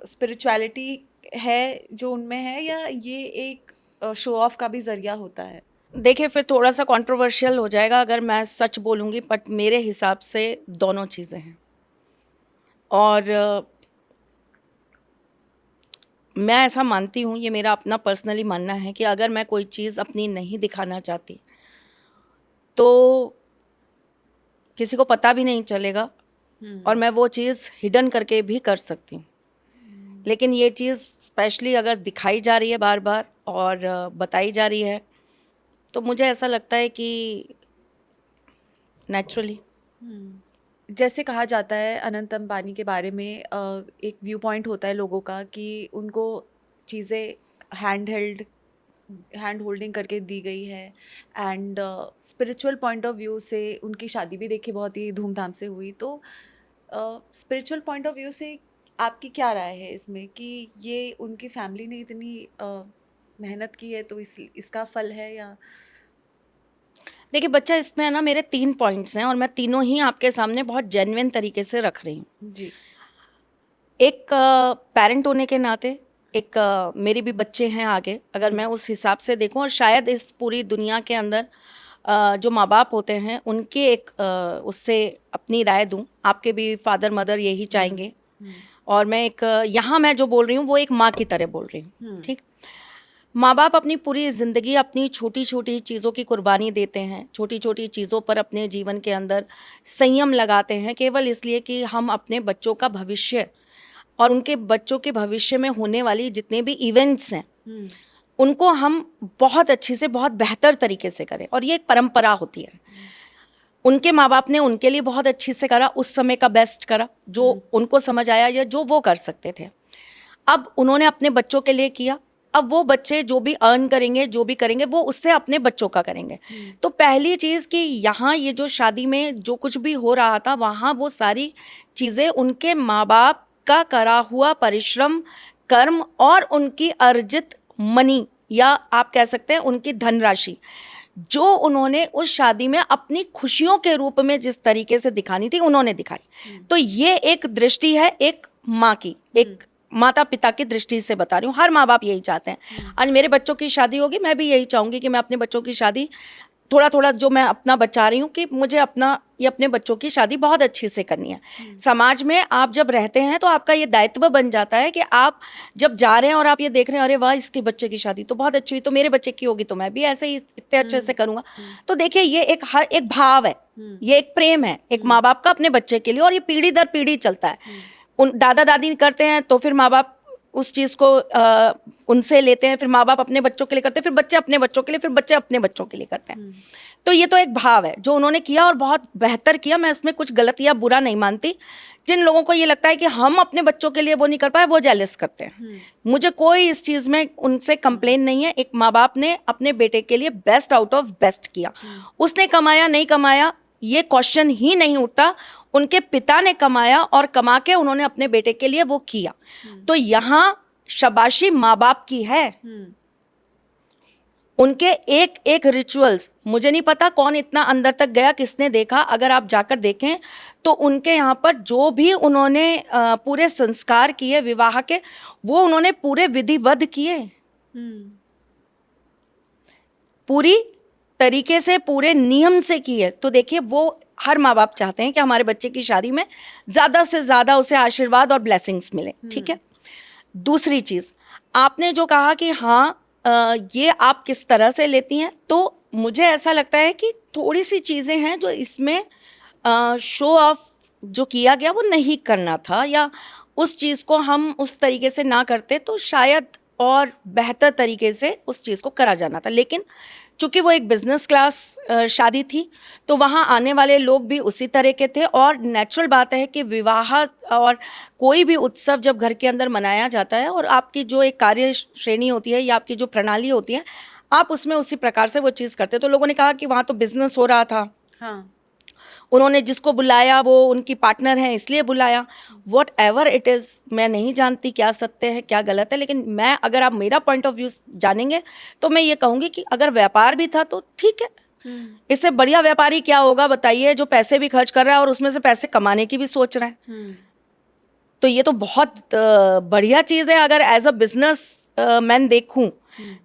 स्पिरिचुअलिटी है जो उनमें है, या ये एक शो ऑफ का भी जरिया होता है?
देखिए, फिर थोड़ा सा कंट्रोवर्शियल हो जाएगा अगर मैं सच बोलूँगी, बट मेरे हिसाब से दोनों चीज़ें हैं। और मैं ऐसा मानती हूँ, ये मेरा अपना पर्सनली मानना है कि अगर मैं कोई चीज़ अपनी नहीं दिखाना चाहती तो किसी को पता भी नहीं चलेगा, और मैं वो चीज़ हिडन करके भी कर सकती हूँ। लेकिन ये चीज़ स्पेशली अगर दिखाई जा रही है बार बार और बताई जा रही है, तो मुझे ऐसा लगता है कि नेचुरली।
जैसे कहा जाता है अनंत अंबानी के बारे में, एक व्यू पॉइंट होता है लोगों का कि उनको चीज़ें हैंड होल्डिंग करके दी गई है, and spiritual point of view से उनकी शादी भी देखिए बहुत ही धूमधाम से हुई। तो स्पिरिचुअल पॉइंट ऑफ व्यू से आपकी क्या राय है इसमें, कि ये उनकी फैमिली ने इतनी मेहनत की है तो इसका फल है, या?
देखिए बच्चा, इसमें है ना, मेरे 3 पॉइंट्स हैं और मैं तीनों ही आपके सामने बहुत जेन्युइन तरीके से रख रही हूँ।
जी।
एक पेरेंट होने के नाते, एक मेरे भी बच्चे हैं आगे, अगर मैं उस हिसाब से देखूं, और शायद इस पूरी दुनिया के अंदर जो माँ बाप होते हैं उनके एक उससे अपनी राय दूं। आपके भी फादर मदर यही चाहेंगे, और मैं एक यहाँ मैं जो बोल रही हूँ वो एक माँ की तरह बोल रही हूँ, ठीक। माँ बाप अपनी पूरी ज़िंदगी अपनी छोटी छोटी चीज़ों की कुर्बानी देते हैं, छोटी छोटी चीज़ों पर अपने जीवन के अंदर संयम लगाते हैं, केवल इसलिए कि हम अपने बच्चों का भविष्य और उनके बच्चों के भविष्य में होने वाली जितने भी इवेंट्स हैं उनको हम बहुत अच्छे से, बहुत बेहतर तरीके से करें। और ये एक परंपरा होती है। उनके माँ बाप ने उनके लिए बहुत अच्छे से करा, उस समय का बेस्ट करा जो उनको समझ आया या जो वो कर सकते थे। अब उन्होंने अपने बच्चों के लिए किया, अब वो बच्चे जो भी अर्न करेंगे, जो भी करेंगे, वो उससे अपने बच्चों का करेंगे। तो पहली चीज़ कि यहाँ ये जो शादी में जो कुछ भी हो रहा था, वहाँ वो सारी चीज़ें उनके माँ बाप का करा हुआ परिश्रम, कर्म और उनकी अर्जित मनी, या आप कह सकते हैं उनकी धनराशि, जो उन्होंने उस शादी में अपनी खुशियों के रूप में जिस तरीके से दिखानी थी उन्होंने दिखाई। तो ये एक दृष्टि है एक माँ की, एक माता पिता की दृष्टि से बता रही हूँ। हर माँ बाप यही चाहते हैं। आज मेरे बच्चों की शादी होगी, मैं भी यही चाहूँगी कि मैं अपने बच्चों की शादी, थोड़ा थोड़ा जो मैं अपना बचा रही हूँ, कि मुझे अपने बच्चों की शादी बहुत अच्छी से करनी है। समाज में आप जब रहते हैं तो आपका ये दायित्व बन जाता है कि आप जब जा रहे हैं और आप ये देख रहे हैं, अरे वाह, इसके बच्चे की शादी तो बहुत अच्छी हुई, तो मेरे बच्चे की होगी तो मैं भी ऐसे ही इतने अच्छे से करूँगा। तो देखिए, ये एक भाव है, ये एक प्रेम है एक माँ बाप का अपने बच्चे के लिए, और ये पीढ़ी दर पीढ़ी चलता है। उन दादा दादी करते हैं तो फिर माँ बाप उस चीज़ को उनसे लेते हैं, फिर माँ बाप अपने बच्चों के लिए करते हैं, फिर बच्चे अपने बच्चों के लिए, फिर बच्चे अपने बच्चों के लिए करते हैं। तो ये तो एक भाव है जो उन्होंने किया और बहुत बेहतर किया, मैं इसमें कुछ गलत या बुरा नहीं मानती। जिन लोगों को ये लगता है कि हम अपने बच्चों के लिए वो नहीं कर पाए, वो जेलस करते हैं। मुझे कोई इस चीज़ में उनसे कंप्लेन नहीं है। एक माँ बाप ने अपने बेटे के लिए बेस्ट आउट ऑफ बेस्ट किया। उसने कमाया नहीं कमाया ये क्वेश्चन ही नहीं उठता, उनके पिता ने कमाया और कमा के उन्होंने अपने बेटे के लिए वो किया। तो यहाँ शाबाशी माँ बाप की है। उनके एक एक रिचुअल्स, मुझे नहीं पता कौन इतना अंदर तक गया, किसने देखा, अगर आप जाकर देखें तो उनके यहाँ पर जो भी उन्होंने पूरे संस्कार किए विवाह के, वो उन्होंने पूरे विधिवत किए, पूरी तरीके से, पूरे नियम से किए। तो देखिए, वो हर माँ बाप चाहते हैं कि हमारे बच्चे की शादी में ज़्यादा से ज़्यादा उसे आशीर्वाद और ब्लेसिंग्स मिले। ठीक है। दूसरी चीज़, आपने जो कहा कि हाँ ये आप किस तरह से लेती हैं, तो मुझे ऐसा लगता है कि थोड़ी सी चीज़ें हैं जो इसमें शो ऑफ जो किया गया वो नहीं करना था, या उस चीज़ को हम उस तरीके से ना करते तो शायद और बेहतर तरीके से उस चीज़ को करा जाना था। लेकिन चूँकि वो एक बिज़नेस क्लास शादी थी, तो वहाँ आने वाले लोग भी उसी तरह के थे। और नेचुरल बात है कि विवाह और कोई भी उत्सव जब घर के अंदर मनाया जाता है, और आपकी जो एक कार्य श्रेणी होती है या आपकी जो प्रणाली होती है, आप उसमें उसी प्रकार से वो चीज़ करते हैं। तो लोगों ने कहा कि वहाँ तो बिज़नेस हो रहा था,
हाँ,
उन्होंने जिसको बुलाया वो उनकी पार्टनर है इसलिए बुलाया। वॉट एवर इट इज़, मैं नहीं जानती क्या सत्य है क्या गलत है, लेकिन मैं, अगर आप मेरा पॉइंट ऑफ व्यू जानेंगे तो मैं ये कहूँगी कि अगर व्यापार भी था तो ठीक है। इससे बढ़िया व्यापारी क्या होगा बताइए, जो पैसे भी खर्च कर रहा है और उसमें से पैसे कमाने की भी सोच रहा है। तो ये तो बहुत बढ़िया चीज़ है। अगर एज अ बिजनेस मैन देखूं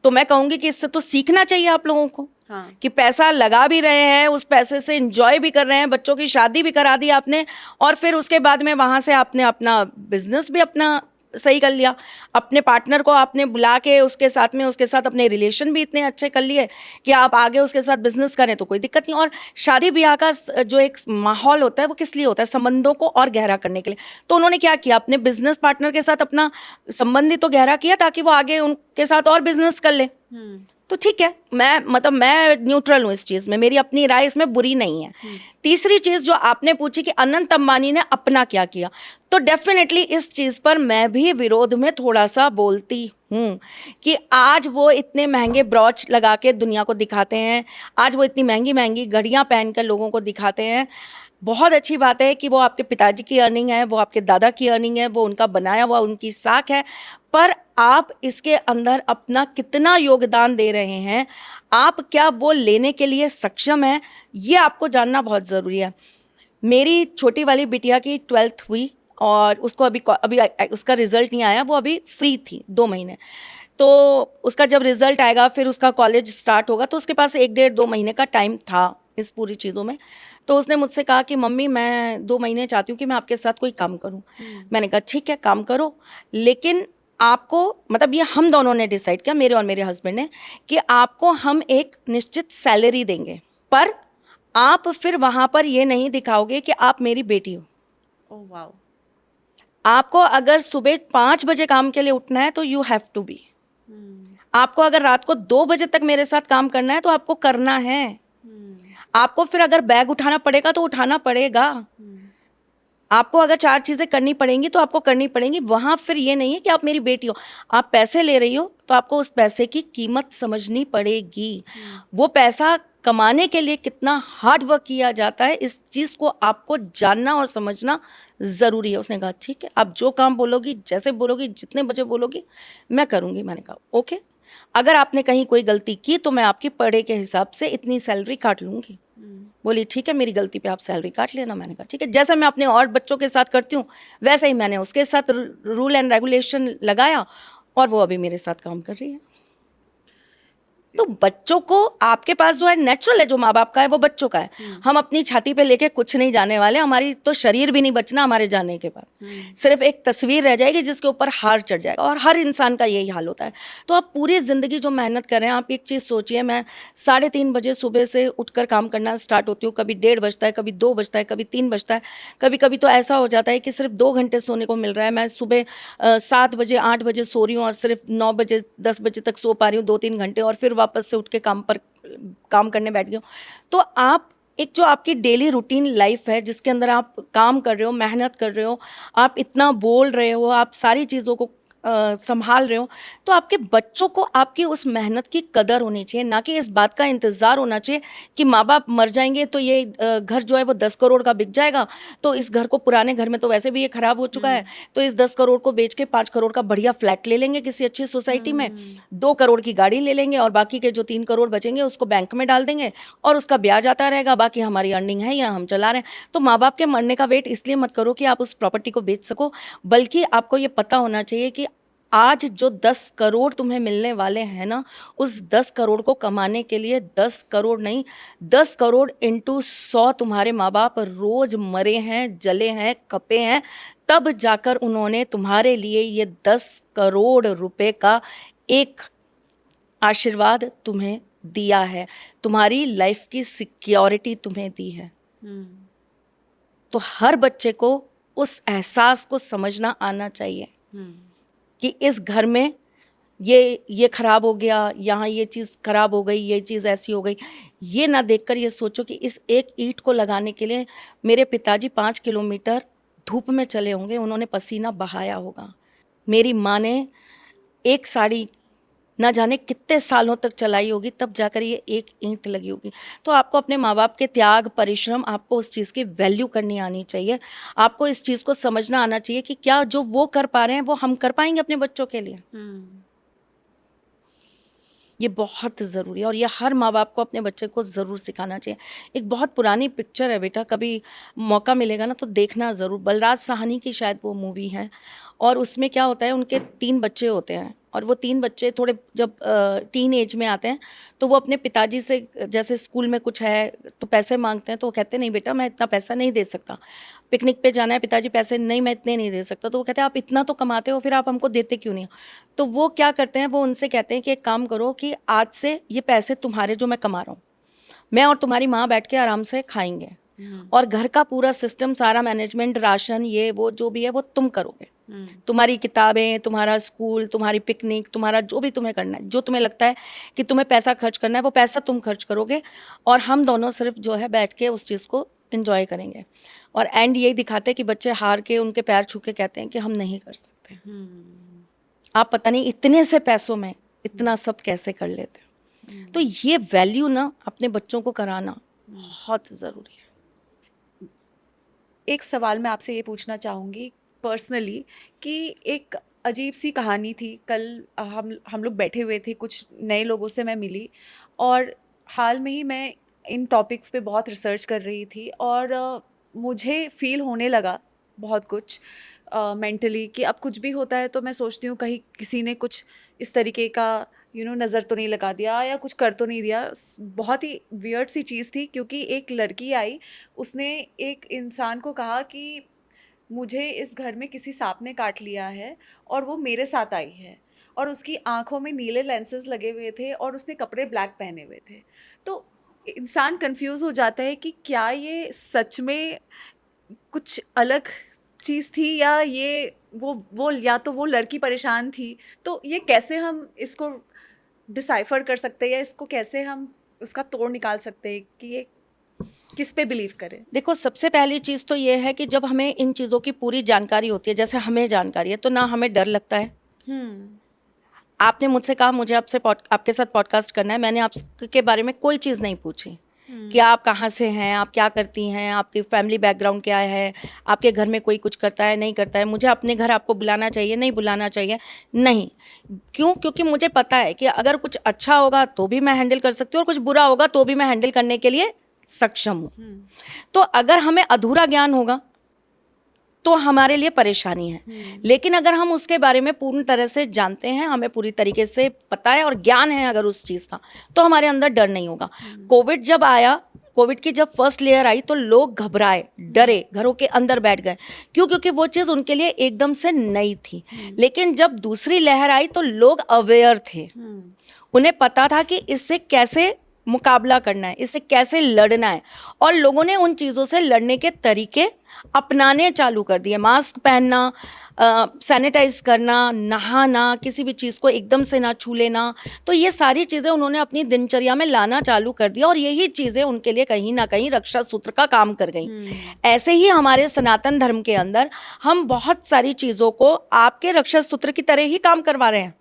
तो मैं कहूँगी कि इससे तो सीखना चाहिए आप लोगों को।
हाँ,
कि पैसा लगा भी रहे हैं, उस पैसे से एंजॉय भी कर रहे हैं, बच्चों की शादी भी करा दी आपने, और फिर उसके बाद में वहाँ से आपने अपना बिजनेस भी अपना सही कर लिया, अपने पार्टनर को आपने बुला के उसके साथ अपने रिलेशन भी इतने अच्छे कर लिए कि आप आगे उसके साथ बिजनेस करें तो कोई दिक्कत नहीं। और शादी ब्याह का जो एक माहौल होता है वो किस लिए होता है, संबंधों को और गहरा करने के लिए। तो उन्होंने क्या किया, अपने बिजनेस पार्टनर के साथ अपना संबंध ही तो गहरा किया ताकि वो आगे उनके साथ और बिजनेस कर ले। तो ठीक है, मैं न्यूट्रल हूँ इस चीज़ में, मेरी अपनी राय इसमें बुरी नहीं है। तीसरी चीज़ जो आपने पूछी कि अनंत अंबानी ने अपना क्या किया, तो डेफिनेटली इस चीज़ पर मैं भी विरोध में थोड़ा सा बोलती हूँ कि आज वो इतने महंगे ब्रॉच लगा के दुनिया को दिखाते हैं, आज वो इतनी महंगी महंगी घड़ियाँ पहन कर लोगों को दिखाते हैं। बहुत अच्छी बात है कि वो आपके पिताजी की अर्निंग है, वो आपके दादा की अर्निंग है, वो उनका बनाया हुआ उनकी साख है, पर आप इसके अंदर अपना कितना योगदान दे रहे हैं, आप क्या वो लेने के लिए सक्षम हैं, ये आपको जानना बहुत ज़रूरी है। मेरी छोटी वाली बिटिया की 12th हुई और उसको अभी उसका रिज़ल्ट नहीं आया, वो अभी फ्री थी 2 महीने। तो उसका जब रिज़ल्ट आएगा फिर उसका कॉलेज स्टार्ट होगा, तो उसके पास 1 डेढ़ 2 महीने का टाइम था इस पूरी चीज़ों में। तो उसने मुझसे कहा कि मम्मी मैं 2 महीने चाहती हूँ कि मैं आपके साथ कोई काम करूँ। मैंने कहा ठीक है काम करो, लेकिन आपको, मतलब ये हम दोनों ने डिसाइड किया, मेरे और मेरे हस्बैंड ने, कि आपको हम एक निश्चित सैलरी देंगे, पर आप फिर वहाँ पर ये नहीं दिखाओगे कि आप मेरी बेटी हो।
ओह वाओ,
आपको अगर सुबह 5 बजे काम के लिए उठना है तो यू हैव टू बी। आपको अगर रात को 2 बजे तक मेरे साथ काम करना है तो आपको करना है। आपको फिर अगर बैग उठाना पड़ेगा तो उठाना पड़ेगा। आपको अगर 4 चीज़ें करनी पड़ेंगी तो आपको करनी पड़ेंगी। वहाँ फिर ये नहीं है कि आप मेरी बेटी हो, आप पैसे ले रही हो तो आपको उस पैसे की कीमत समझनी पड़ेगी। वो पैसा कमाने के लिए कितना हार्ड वर्क किया जाता है, इस चीज़ को आपको जानना और समझना ज़रूरी है। उसने कहा ठीक है, आप जो काम बोलोगी, जैसे बोलोगी, जितने बजे बोलोगी, मैं करूँगी। मैंने कहा ओके, अगर आपने कहीं कोई गलती की तो मैं आपकी पर डे के हिसाब से इतनी सैलरी काट लूँगी। बोली ठीक है, मेरी गलती पे आप सैलरी काट लेना। मैंने कहा ठीक है, जैसे मैं अपने और बच्चों के साथ करती हूँ वैसे ही मैंने उसके साथ रूल एंड रेगुलेशन लगाया और वो अभी मेरे साथ काम कर रही है। तो बच्चों को आपके पास जो है नेचुरल है, जो माँ बाप का है वो बच्चों का है। हम अपनी छाती पे लेके कुछ नहीं जाने वाले, हमारी तो शरीर भी नहीं बचना हमारे जाने के बाद, सिर्फ एक तस्वीर रह जाएगी जिसके ऊपर हार चढ़ जाएगा, और हर इंसान का यही हाल होता है। तो आप पूरी ज़िंदगी जो मेहनत कर रहे हैं, आप एक चीज़ सोचिए, मैं 3:30 बजे सुबह से उठकर काम करना स्टार्ट होती हूँ, कभी 1:30 बजता है, कभी 2 बजता है, कभी 3 बजता है, कभी कभी तो ऐसा हो जाता है कि सिर्फ 2 घंटे सोने को मिल रहा है। मैं सुबह 7 बजे 8 बजे सो रही हूँ और सिर्फ 9 बजे 10 बजे तक सो पा रही हूँ, 2-3 घंटे, और फिर वापस से उठ के काम करने बैठ गई हूँ। तो आप एक जो आपकी डेली रूटीन लाइफ है जिसके अंदर आप काम कर रहे हो, मेहनत कर रहे हो, आप इतना बोल रहे हो, आप सारी चीज़ों को संभाल रहे हो, तो आपके बच्चों को आपकी उस मेहनत की कदर होनी चाहिए, ना कि इस बात का इंतज़ार होना चाहिए कि माँ बाप मर जाएंगे तो ये घर जो है वो 10 करोड़ का बिक जाएगा, तो इस घर को, पुराने घर में तो वैसे भी ये खराब हो चुका है, तो इस 10 करोड़ को बेच के 5 करोड़ का बढ़िया फ्लैट ले लेंगे किसी अच्छी सोसाइटी में, 2 करोड़ की गाड़ी ले लेंगे, और बाकी के जो 3 करोड़ बचेंगे उसको बैंक में डाल देंगे और उसका ब्याज आता रहेगा, बाकी हमारी अर्निंग है या हम चला रहे हैं। तो माँ बाप के मरने का वेट इसलिए मत करो कि आप उस प्रॉपर्टी को बेच सको, बल्कि आपको ये पता होना चाहिए कि आज जो 10 करोड़ तुम्हें मिलने वाले हैं ना, उस 10 करोड़ को कमाने के लिए 10 करोड़ नहीं, 10 करोड़ इंटू 100 तुम्हारे माँ बाप रोज मरे हैं, जले हैं, कपे हैं, तब जाकर उन्होंने तुम्हारे लिए ये 10 करोड़ रुपए का एक आशीर्वाद तुम्हें दिया है, तुम्हारी लाइफ की सिक्योरिटी तुम्हें दी है। तो हर बच्चे को उस एहसास को समझना आना चाहिए कि इस घर में ये खराब हो गया, यहाँ ये चीज़ खराब हो गई, ये चीज़ ऐसी हो गई। ये ना देखकर ये सोचो कि इस एक ईंट को लगाने के लिए मेरे पिताजी 5 किलोमीटर धूप में चले होंगे, उन्होंने पसीना बहाया होगा। मेरी माँ ने एक साड़ी ना जाने कितने सालों तक चलाई होगी, तब जाकर ये एक ईंट लगी होगी। तो आपको अपने माँ बाप के त्याग, परिश्रम, आपको उस चीज़ की वैल्यू करनी आनी चाहिए। आपको इस चीज़ को समझना आना चाहिए कि क्या जो वो कर पा रहे हैं वो हम कर पाएंगे अपने बच्चों के लिए। ये बहुत ज़रूरी है और ये हर माँ बाप को अपने बच्चे को ज़रूर सिखाना चाहिए। एक बहुत पुरानी पिक्चर है बेटा, कभी मौका मिलेगा ना तो देखना ज़रूर। बलराज साहनी की शायद वो मूवी है, और उसमें क्या होता है, उनके 3 बच्चे होते हैं, और वो 3 बच्चे थोड़े जब टीन एज में आते हैं तो वो अपने पिताजी से, जैसे स्कूल में कुछ है तो पैसे मांगते हैं, तो वो कहते हैं नहीं बेटा मैं इतना पैसा नहीं दे सकता। पिकनिक पे जाना है, पिताजी पैसे नहीं, मैं इतने नहीं दे सकता। तो वो कहते हैं आप इतना तो कमाते हो, फिर आप हमको देते क्यों नहीं हो? तो वो क्या करते हैं, वो उनसे कहते हैं कि एक काम करो कि आज से ये पैसे तुम्हारे जो मैं कमा रहा हूँ, मैं और तुम्हारी माँ बैठ के आराम से खाएंगे, और घर का पूरा सिस्टम, सारा मैनेजमेंट, राशन, ये वो जो भी है वो तुम करोगे। तुम्हारी किताबें, तुम्हारा स्कूल, तुम्हारी पिकनिक, तुम्हारा जो भी तुम्हें करना है, जो तुम्हें लगता है कि तुम्हें पैसा खर्च करना है, वो पैसा तुम खर्च करोगे, और हम दोनों सिर्फ जो है बैठ के उस चीज़ को एंजॉय करेंगे। और एंड यही दिखाते हैं कि बच्चे हार के उनके पैर छू के कहते हैं कि हम नहीं कर सकते। आप पता नहीं इतने से पैसों में इतना सब कैसे कर लेते हो। तो ये वैल्यू ना अपने बच्चों को कराना बहुत ज़रूरी है।
एक सवाल मैं आपसे ये पूछना चाहूँगी पर्सनली, कि एक अजीब सी कहानी थी। कल हम लोग बैठे हुए थे, कुछ नए लोगों से मैं मिली, और हाल में ही मैं इन टॉपिक्स पे बहुत रिसर्च कर रही थी, और मुझे फील होने लगा बहुत कुछ मेंटली, कि अब कुछ भी होता है तो मैं सोचती हूँ कहीं किसी ने कुछ इस तरीके का नज़र तो नहीं लगा दिया या कुछ कर तो नहीं दिया। बहुत ही वियर्ड सी चीज़ थी, क्योंकि एक लड़की आई, उसने एक इंसान को कहा कि मुझे इस घर में किसी सांप ने काट लिया है और वो मेरे साथ आई है, और उसकी आंखों में नीले लेंसेज लगे हुए थे और उसने कपड़े ब्लैक पहने हुए थे। तो इंसान कंफ्यूज हो जाता है कि क्या ये सच में कुछ अलग चीज़ थी, या ये वो या तो वो लड़की परेशान थी। तो ये कैसे हम इसको डिसाइफर कर सकते हैं, या इसको कैसे हम उसका तोड़ निकाल सकते हैं कि ये किस पे बिलीव करें?
देखो, सबसे पहली चीज़ तो ये है कि जब हमें इन चीज़ों की पूरी जानकारी होती है, जैसे हमें जानकारी है, तो ना हमें डर लगता है। आपने मुझसे कहा मुझे आपके साथ पॉडकास्ट करना है, मैंने आपके बारे में कोई चीज़ नहीं पूछी कि आप कहाँ से हैं, आप क्या करती हैं, आपकी फैमिली बैकग्राउंड क्या है, आपके घर में कोई कुछ करता है नहीं करता है, मुझे अपने घर आपको बुलाना चाहिए नहीं बुलाना चाहिए, नहीं। क्यों? क्योंकि मुझे पता है कि अगर कुछ अच्छा होगा तो भी मैं हैंडल कर सकती हूँ, और कुछ बुरा होगा तो भी मैं हैंडल करने के लिए सक्षम हूँ। तो अगर हमें अधूरा ज्ञान होगा तो हमारे लिए परेशानी है। लेकिन अगर हम उसके बारे में पूर्ण तरह से जानते हैं, हमें पूरी तरीके से पता है और ज्ञान है अगर उस चीज़ का, तो हमारे अंदर डर नहीं होगा। कोविड जब आया, कोविड की जब फर्स्ट लेयर आई तो लोग घबराए, डरे, घरों के अंदर बैठ गए। क्यों? क्योंकि वो चीज़ उनके लिए एकदम से नई थी। लेकिन जब दूसरी लहर आई तो लोग अवेयर थे, उन्हें पता था कि इससे कैसे मुकाबला करना है, इससे कैसे लड़ना है, और लोगों ने उन चीज़ों से लड़ने के तरीके अपनाने चालू कर दिए। मास्क पहनना, सैनिटाइज करना, नहाना, किसी भी चीज़ को एकदम से ना छू लेना, तो ये सारी चीज़ें उन्होंने अपनी दिनचर्या में लाना चालू कर दिया और यही चीज़ें उनके लिए कहीं ना कहीं रक्षा सूत्र का काम कर गई। ऐसे ही हमारे सनातन धर्म के अंदर हम बहुत सारी चीज़ों को आपके रक्षा सूत्र की तरह ही काम करवा रहे हैं।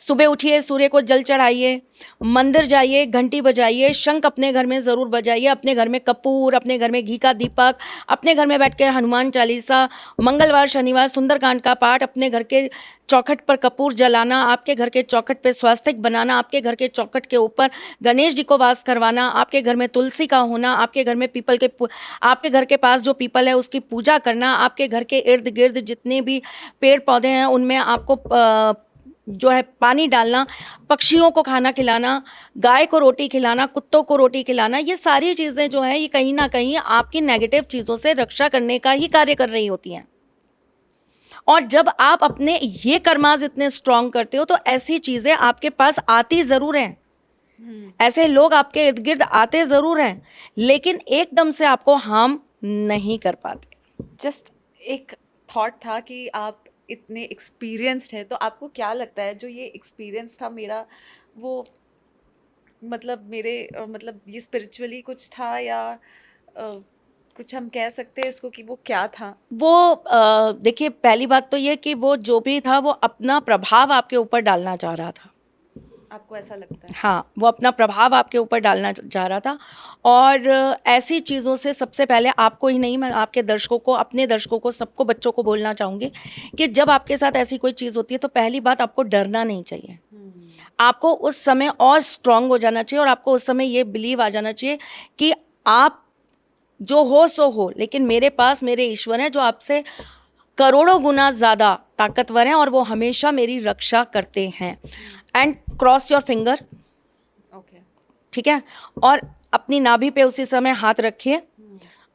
सुबह उठिए, सूर्य को जल चढ़ाइए, मंदिर जाइए, घंटी बजाइए, शंख अपने घर में ज़रूर बजाइए, अपने घर में कपूर, अपने घर में घी का दीपक, अपने घर में बैठकर हनुमान चालीसा, मंगलवार शनिवार सुंदरकांड का पाठ, अपने घर के चौखट पर कपूर जलाना, आपके घर के चौखट पे स्वास्तिक बनाना, आपके घर के चौखट के ऊपर गणेश जी को वास करवाना, आपके घर में तुलसी का होना, आपके घर में आपके घर के पास जो पीपल है उसकी पूजा करना, आपके घर के इर्द गिर्द जितने भी पेड़ पौधे हैं उनमें आपको जो है पानी डालना, पक्षियों को खाना खिलाना, गाय को रोटी खिलाना, कुत्तों को रोटी खिलाना, ये सारी चीज़ें जो है ये कहीं ना कहीं आपकी नेगेटिव चीज़ों से रक्षा करने का ही कार्य कर रही होती हैं। और जब आप अपने ये कर्माज इतने स्ट्रांग करते हो तो ऐसी चीज़ें आपके पास आती ज़रूर हैं, ऐसे लोग आपके इर्द गिर्द आते ज़रूर हैं, लेकिन एकदम से आपको हार्म नहीं कर पाते।
जस्ट एक थॉट था कि आप इतने एक्सपीरियंस्ड हैं, तो आपको क्या लगता है जो ये एक्सपीरियंस था मेरा, वो मतलब मेरे मतलब ये स्पिरिचुअली कुछ था या कुछ हम कह सकते हैं इसको कि वो क्या था?
वो देखिए, पहली बात तो ये कि वो जो भी था वो अपना प्रभाव आपके ऊपर डालना चाह रहा था।
आपको ऐसा लगता है?
हाँ, वो अपना प्रभाव आपके ऊपर डालना चाह रहा था। और ऐसी चीज़ों से सबसे पहले आपको ही नहीं, मैं आपके दर्शकों को, अपने दर्शकों को, सबको, बच्चों को बोलना चाहूँगी कि जब आपके साथ ऐसी कोई चीज़ होती है तो पहली बात आपको डरना नहीं चाहिए। आपको उस समय और स्ट्रांग हो जाना चाहिए और आपको उस समय ये बिलीव आ जाना चाहिए कि आप जो हो सो हो, लेकिन मेरे पास मेरे ईश्वर हैं जो आपसे करोड़ों गुना ज़्यादा ताकतवर हैं और वो हमेशा मेरी रक्षा करते हैं। And cross your finger,
okay.
ठीक है, और अपनी नाभि पे उसी समय हाथ रखिए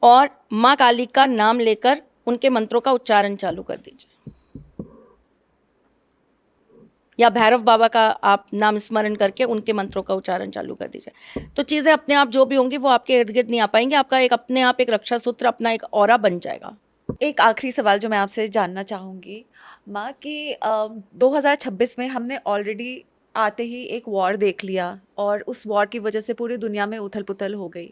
और माँ काली का नाम लेकर उनके मंत्रों का उच्चारण चालू कर दीजिए, या भैरव बाबा का आप नाम स्मरण करके उनके मंत्रों का उच्चारण चालू कर दीजिए। तो चीज़ें अपने आप जो भी होंगी वो आपके इर्द गिर्द नहीं आ पाएंगे, आपका एक अपने आप एक रक्षा सूत्र, अपना एक ऑरा बन जाएगा।
एक आखिरी सवाल जो मैं आपसे जानना चाहूँगी माँ कि 2026 में हमने ऑलरेडी आते ही एक वॉर देख लिया और उस वॉर की वजह से पूरी दुनिया में उथल-पुथल हो गई।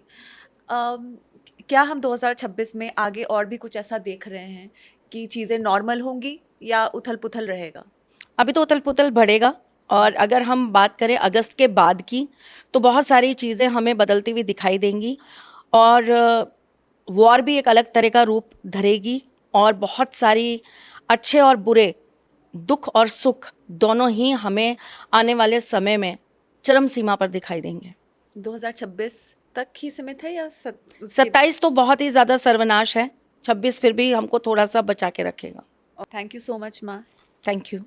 क्या हम 2026 में आगे और भी कुछ ऐसा देख रहे हैं कि चीज़ें नॉर्मल होंगी या उथल-पुथल रहेगा?
अभी तो उथल पुथल बढ़ेगा, और अगर हम बात करें अगस्त के बाद की तो बहुत सारी चीज़ें हमें बदलती हुई दिखाई देंगी और वॉर भी एक अलग तरह का रूप धरेगी और बहुत सारी अच्छे और बुरे, दुख और सुख दोनों ही हमें आने वाले समय में चरम सीमा पर दिखाई देंगे।
2026 तक ही सीमित है या
27 तो बहुत ही ज़्यादा सर्वनाश है, 26 फिर भी हमको थोड़ा सा बचा के रखेगा।
थैंक यू सो मच माँ।
Thank you.